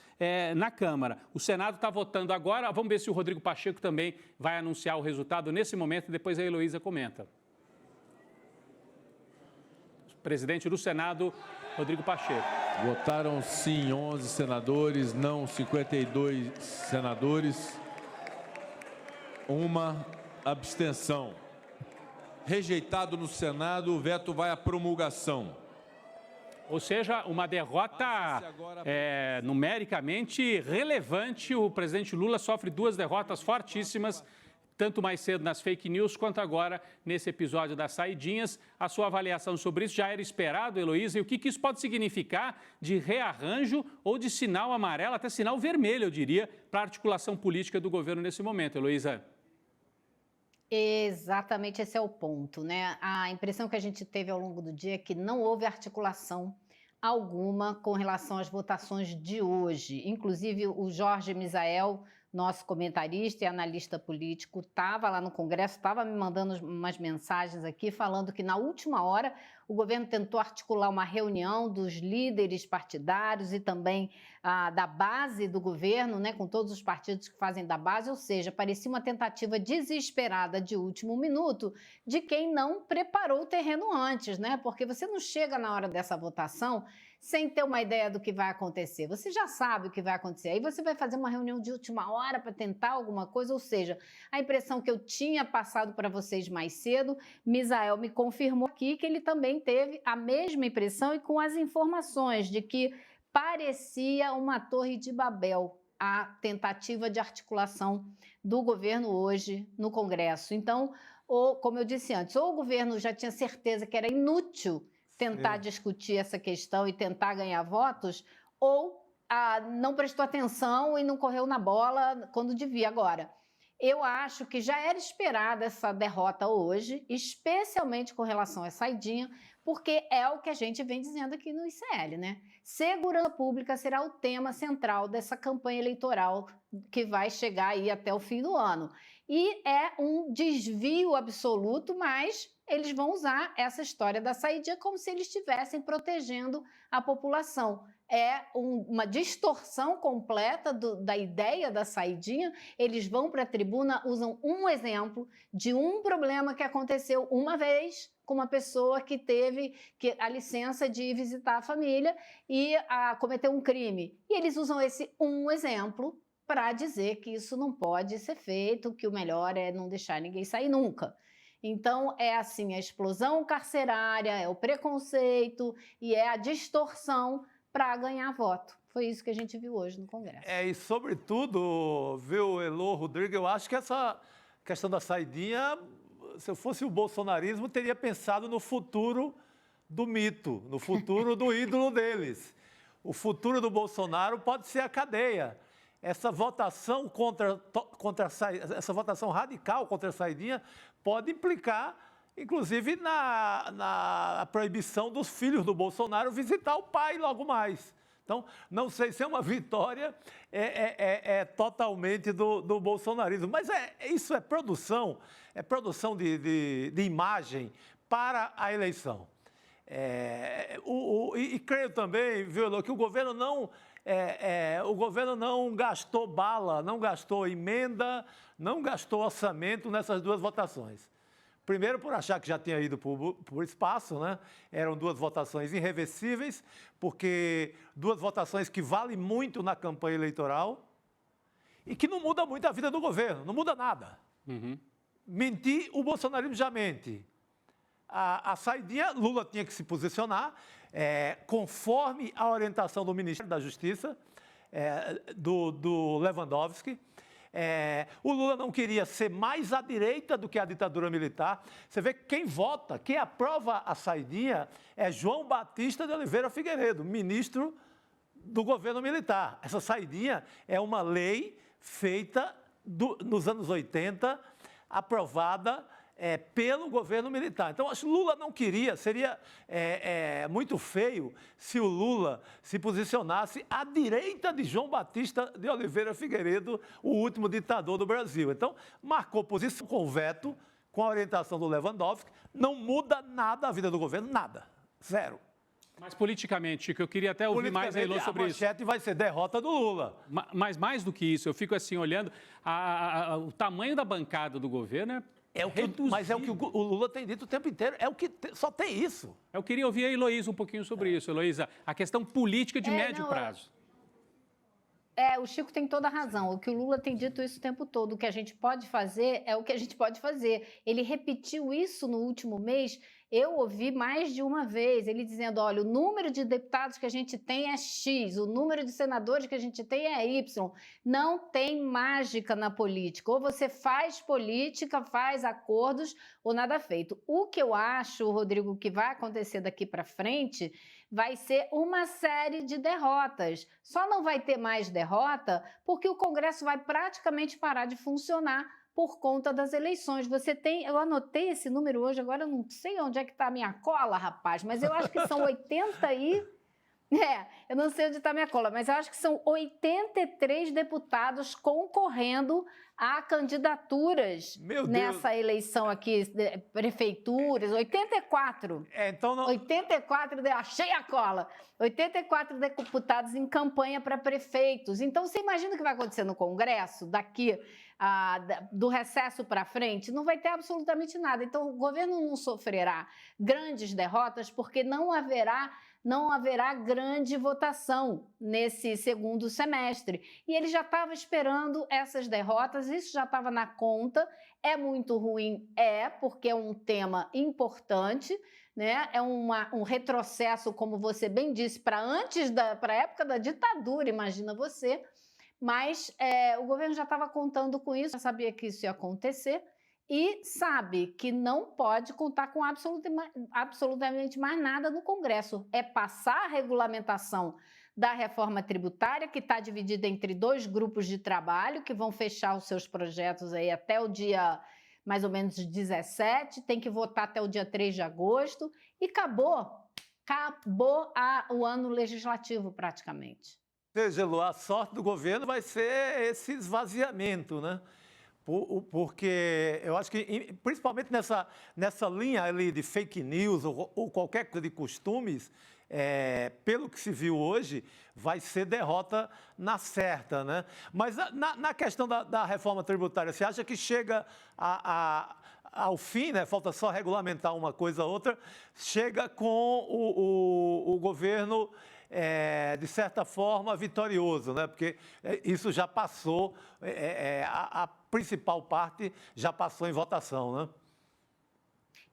na Câmara. O Senado está votando agora. Vamos ver se o Rodrigo Pacheco também vai anunciar o resultado nesse momento e depois a Heloísa comenta. Presidente do Senado, Rodrigo Pacheco. Votaram sim 11 senadores, não 52 senadores. Uma abstenção. Rejeitado no Senado, o veto vai à promulgação. Ou seja, uma derrota numericamente relevante. O presidente Lula sofre duas derrotas fortíssimas, tanto mais cedo nas fake news, quanto agora nesse episódio das saidinhas. A sua avaliação sobre isso já era esperado, Heloísa, e o que isso pode significar de rearranjo ou de sinal amarelo, até sinal vermelho, eu diria, para a articulação política do governo nesse momento, Heloísa? Exatamente, esse é o ponto, né? A impressão que a gente teve ao longo do dia é que não houve articulação alguma com relação às votações de hoje. Inclusive, o Jorge Misael, nosso comentarista e analista político, estava lá no Congresso, estava me mandando umas mensagens aqui falando que na última hora o governo tentou articular uma reunião dos líderes partidários e também da base do governo, né, com todos os partidos que fazem da base, ou seja, parecia uma tentativa desesperada de último minuto de quem não preparou o terreno antes, né? Porque você não chega na hora dessa votação sem ter uma ideia do que vai acontecer. Você já sabe o que vai acontecer. Aí você vai fazer uma reunião de última hora para tentar alguma coisa, ou seja, a impressão que eu tinha passado para vocês mais cedo, Misael me confirmou aqui que ele também teve a mesma impressão e com as informações de que parecia uma torre de Babel a tentativa de articulação do governo hoje no Congresso. Então, como eu disse antes, ou o governo já tinha certeza que era inútil tentar discutir essa questão e tentar ganhar votos, ou não prestou atenção e não correu na bola quando devia. Agora, eu acho que já era esperada essa derrota hoje, especialmente com relação à saidinha, porque é o que a gente vem dizendo aqui no ICL, né? Segurança pública será o tema central dessa campanha eleitoral que vai chegar aí até o fim do ano. E é um desvio absoluto, mas eles vão usar essa história da saída como se eles estivessem protegendo a população. É uma distorção completa da ideia da saidinha. Eles vão para a tribuna, usam um exemplo de um problema que aconteceu uma vez com uma pessoa que teve a licença de ir visitar a família e cometeu um crime. E eles usam esse um exemplo para dizer que isso não pode ser feito, que o melhor é não deixar ninguém sair nunca. Então, é assim, a explosão carcerária, é o preconceito e é a distorção para ganhar voto. Foi isso que a gente viu hoje no Congresso. E sobretudo, viu, Elô, Rodrigo, eu acho que essa questão da saidinha, se eu fosse o bolsonarismo, teria pensado no futuro do mito, no futuro do ídolo deles. O futuro do Bolsonaro pode ser a cadeia. Essa votação essa votação radical contra a saidinha pode implicar, inclusive, na proibição dos filhos do Bolsonaro visitar o pai logo mais. Então, não sei se é uma vitória totalmente do bolsonarismo, mas isso é produção de imagem para a eleição. E creio também, viu, Elô, que o governo não gastou bala, não gastou emenda, não gastou orçamento nessas duas votações. Primeiro, por achar que já tinha ido por espaço, né? Eram duas votações irreversíveis, porque duas votações que valem muito na campanha eleitoral e que não muda muito a vida do governo, não muda nada. Uhum. Mentir, o bolsonarismo já mente. A saidinha, Lula tinha que se posicionar conforme a orientação do Ministério da Justiça, do Lewandowski. O Lula não queria ser mais à direita do que a ditadura militar. Você vê que quem vota, quem aprova a saidinha é João Batista de Oliveira Figueiredo, ministro do governo militar. Essa saidinha é uma lei feita nos anos 80, aprovada pelo governo militar. Então, acho que Lula não queria, seria muito feio se o Lula se posicionasse à direita de João Batista de Oliveira Figueiredo, o último ditador do Brasil. Então, marcou posição com veto, com a orientação do Lewandowski, não muda nada a vida do governo, nada, zero. Mas politicamente, Chico, eu queria até ouvir mais a Elô sobre isso. A manchete vai ser derrota do Lula. Mas mais do que isso, eu fico assim olhando, o tamanho da bancada do governo mas é o que o Lula tem dito o tempo inteiro, só tem isso. Eu queria ouvir a Heloísa um pouquinho sobre isso, Heloísa, a questão política de médio prazo. O Chico tem toda a razão. O que o Lula tem dito isso o tempo todo. O que a gente pode fazer é o que a gente pode fazer. Ele repetiu isso no último mês Eu ouvi mais de uma vez ele dizendo, olha, o número de deputados que a gente tem é X, o número de senadores que a gente tem é Y. Não tem mágica na política. Ou você faz política, faz acordos, ou nada feito. O que eu acho, Rodrigo, que vai acontecer daqui para frente vai ser uma série de derrotas. Só não vai ter mais derrota porque o Congresso vai praticamente parar de funcionar por conta das eleições. Eu anotei esse número hoje, agora eu não sei onde é que está a minha cola, rapaz, mas eu acho que são 80 eu não sei onde está a minha cola, mas eu acho que são 83 deputados concorrendo a candidaturas nessa eleição aqui, prefeituras, 84. Então não... 84, achei a cola. 84 deputados em campanha para prefeitos. Então, você imagina o que vai acontecer no Congresso daqui do recesso para frente? Não vai ter absolutamente nada. Então, o governo não sofrerá grandes derrotas porque não haverá grande votação nesse segundo semestre. E ele já estava esperando essas derrotas, isso já estava na conta. É muito ruim? Porque é um tema importante, né? É um retrocesso, como você bem disse, para a época da ditadura, imagina você. Mas o governo já estava contando com isso, já sabia que isso ia acontecer e sabe que não pode contar com absolutamente mais nada no Congresso. É passar a regulamentação da reforma tributária, que está dividida entre 2 grupos de trabalho, que vão fechar os seus projetos aí até o dia mais ou menos 17, tem que votar até o dia 3 de agosto, e acabou o ano legislativo praticamente. Ou seja, Elô, a sorte do governo vai ser esse esvaziamento, né? Porque eu acho que, principalmente nessa linha ali de fake news ou qualquer coisa de costumes, pelo que se viu hoje, vai ser derrota na certa, né? Mas na questão da reforma tributária, você acha que chega ao fim, né? Falta só regulamentar uma coisa ou outra, chega com o governo... de certa forma, vitorioso, né? Porque isso já passou, a principal parte já passou em votação, né?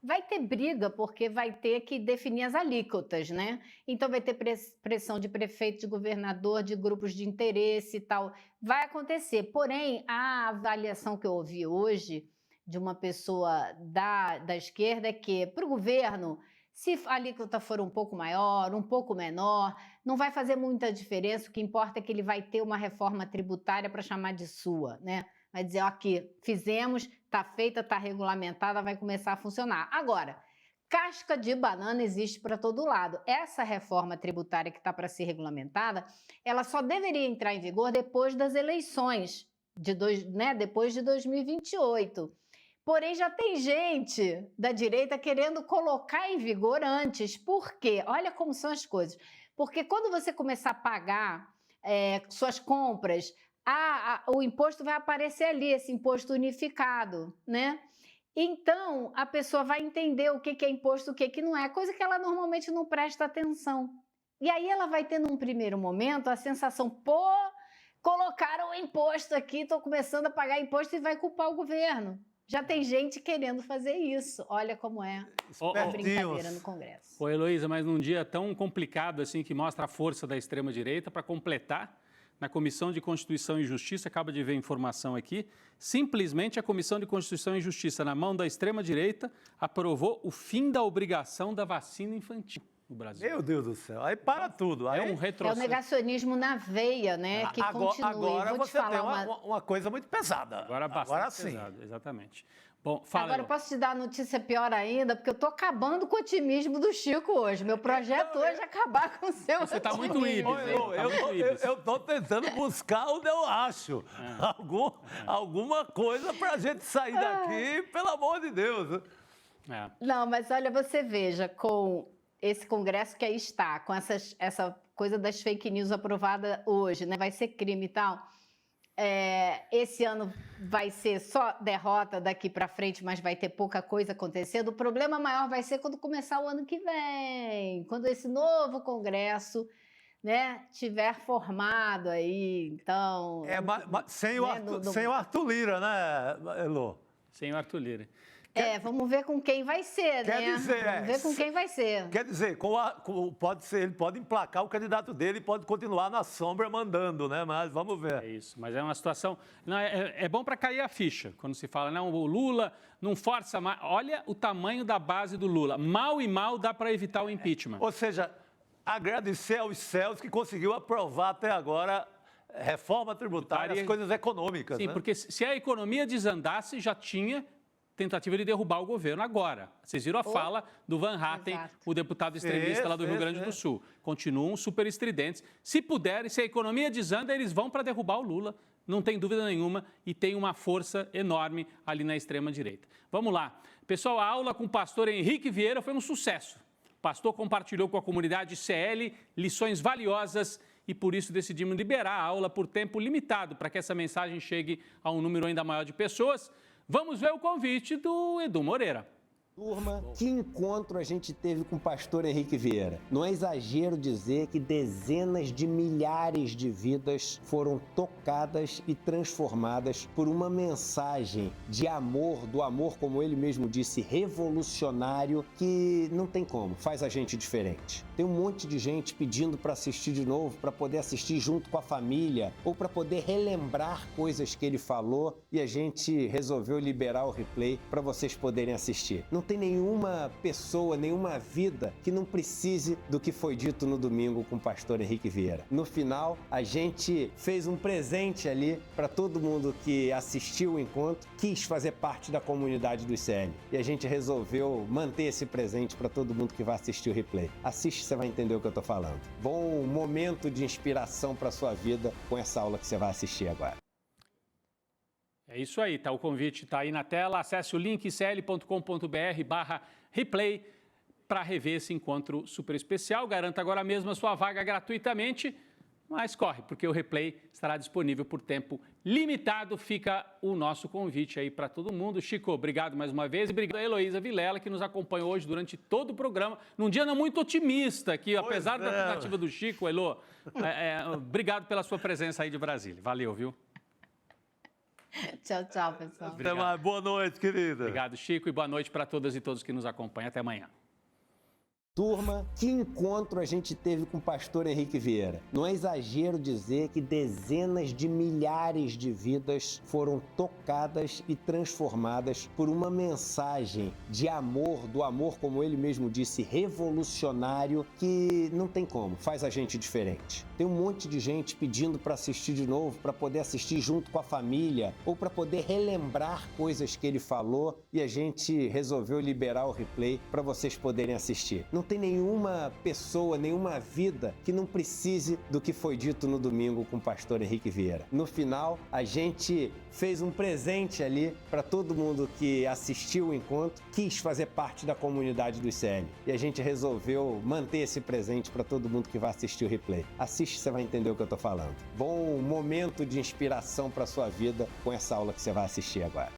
Vai ter briga, porque vai ter que definir as alíquotas, né? Então vai ter pressão de prefeito, de governador, de grupos de interesse e tal. Vai acontecer. Porém, a avaliação que eu ouvi hoje de uma pessoa da esquerda é que, para o governo, se a alíquota for um pouco maior, um pouco menor, não vai fazer muita diferença. O que importa é que ele vai ter uma reforma tributária para chamar de sua, né? Vai dizer, aqui, fizemos, está feita, está regulamentada, vai começar a funcionar. Agora, casca de banana existe para todo lado. Essa reforma tributária que está para ser regulamentada, ela só deveria entrar em vigor depois das eleições, depois de 2028. Porém, já tem gente da direita querendo colocar em vigor antes. Por quê? Olha como são as coisas. Porque quando você começar a pagar suas compras, o imposto vai aparecer ali, esse imposto unificado, né? Então, a pessoa vai entender o que é imposto, o que não é, coisa que ela normalmente não presta atenção. E aí ela vai ter, num primeiro momento, a sensação, colocaram o imposto aqui, estou começando a pagar imposto e vai culpar o governo. Já tem gente querendo fazer isso. Olha como é a brincadeira no Congresso. Heloísa, mas num dia tão complicado assim, que mostra a força da extrema-direita, para completar, na Comissão de Constituição e Justiça, acaba de ver informação aqui, simplesmente a Comissão de Constituição e Justiça, na mão da extrema-direita, aprovou o fim da obrigação da vacina infantil no Brasil. Meu Deus do céu, aí para tudo. Aí um retrocesso. É o negacionismo na veia, né, que continua. Agora você tem uma coisa muito pesada. Agora bastante pesada, exatamente. Bom, agora eu posso te dar a notícia pior ainda, porque eu estou acabando com o otimismo do Chico hoje. Meu projeto hoje é acabar com o seu Você está muito íbido. Eu estou tentando buscar onde eu acho. Alguma coisa para a gente sair daqui, pelo amor de Deus. Não, mas olha, você veja, com esse Congresso que aí está, com essa coisa das fake news aprovada hoje, né? Vai ser crime e tal. Esse ano vai ser só derrota daqui para frente, mas vai ter pouca coisa acontecendo. O problema maior vai ser quando começar o ano que vem, quando esse novo Congresso, né, tiver formado aí, então... Sem o Arthur Lira, né, Elô? Sem o Arthur Lira. Vamos ver com quem vai ser, né? Vamos ver com quem vai ser. Quer dizer, ele pode emplacar o candidato dele e pode continuar na sombra mandando, né? Mas vamos ver. É isso, mas é uma situação... Não, é bom para cair a ficha, quando se fala, não, o Lula não força mais. Olha o tamanho da base do Lula. Mal e mal dá para evitar o impeachment. Ou seja, agradecer aos céus que conseguiu aprovar até agora reforma tributária, as coisas econômicas. Sim, né? porque se a economia desandasse, já tinha tentativa de derrubar o governo agora. Vocês viram a fala do Van Hatten, o deputado extremista lá do Rio Grande do Sul. Continuam super estridentes. Se puderem, se a economia desanda, eles vão para derrubar o Lula, não tem dúvida nenhuma, e tem uma força enorme ali na extrema-direita. Vamos lá. Pessoal, a aula com o pastor Henrique Vieira foi um sucesso. O pastor compartilhou com a comunidade CL lições valiosas e por isso decidimos liberar a aula por tempo limitado para que essa mensagem chegue a um número ainda maior de pessoas. Vamos ver o convite do Edu Moreira. Turma, que encontro a gente teve com o pastor Henrique Vieira. Não é exagero dizer que dezenas de milhares de vidas foram tocadas e transformadas por uma mensagem de amor, do amor, como ele mesmo disse, revolucionário, que não tem como, faz a gente diferente. Tem um monte de gente pedindo para assistir de novo, para poder assistir junto com a família ou para poder relembrar coisas que ele falou e a gente resolveu liberar o replay para vocês poderem assistir. Não tem nenhuma pessoa, nenhuma vida que não precise do que foi dito no domingo com o pastor Henrique Vieira. No final, a gente fez um presente ali para todo mundo que assistiu o encontro, quis fazer parte da comunidade do ICL. E a gente resolveu manter esse presente para todo mundo que vai assistir o replay. Assiste, você vai entender o que eu estou falando. Bom momento de inspiração para a sua vida com essa aula que você vai assistir agora. É isso aí, tá? O convite está aí na tela. Acesse o link icl.com.br/replay para rever esse encontro super especial. Garanta agora mesmo a sua vaga gratuitamente, mas corre, porque o replay estará disponível por tempo limitado. Fica o nosso convite aí para todo mundo. Chico, obrigado mais uma vez e obrigado a Heloísa Vilela, que nos acompanhou hoje durante todo o programa, num dia não muito otimista aqui, apesar da tentativa do Chico. Elo, obrigado pela sua presença aí de Brasília. Valeu, viu? Tchau, tchau, pessoal. Até mais. Boa noite, querida. Obrigado, Chico, e boa noite para todas e todos que nos acompanham. Até amanhã. Turma, que encontro a gente teve com o pastor Henrique Vieira. Não é exagero dizer que dezenas de milhares de vidas foram tocadas e transformadas por uma mensagem de amor, do amor, como ele mesmo disse, revolucionário, que não tem como, faz a gente diferente. Tem um monte de gente pedindo para assistir de novo, para poder assistir junto com a família ou para poder relembrar coisas que ele falou e a gente resolveu liberar o replay para vocês poderem assistir. Não tem nenhuma pessoa, nenhuma vida que não precise do que foi dito no domingo com o pastor Henrique Vieira. No final, a gente fez um presente ali para todo mundo que assistiu o encontro, quis fazer parte da comunidade do ICL. E a gente resolveu manter esse presente para todo mundo que vai assistir o replay. Assiste, você vai entender o que eu estou falando. Bom momento de inspiração para a sua vida com essa aula que você vai assistir agora.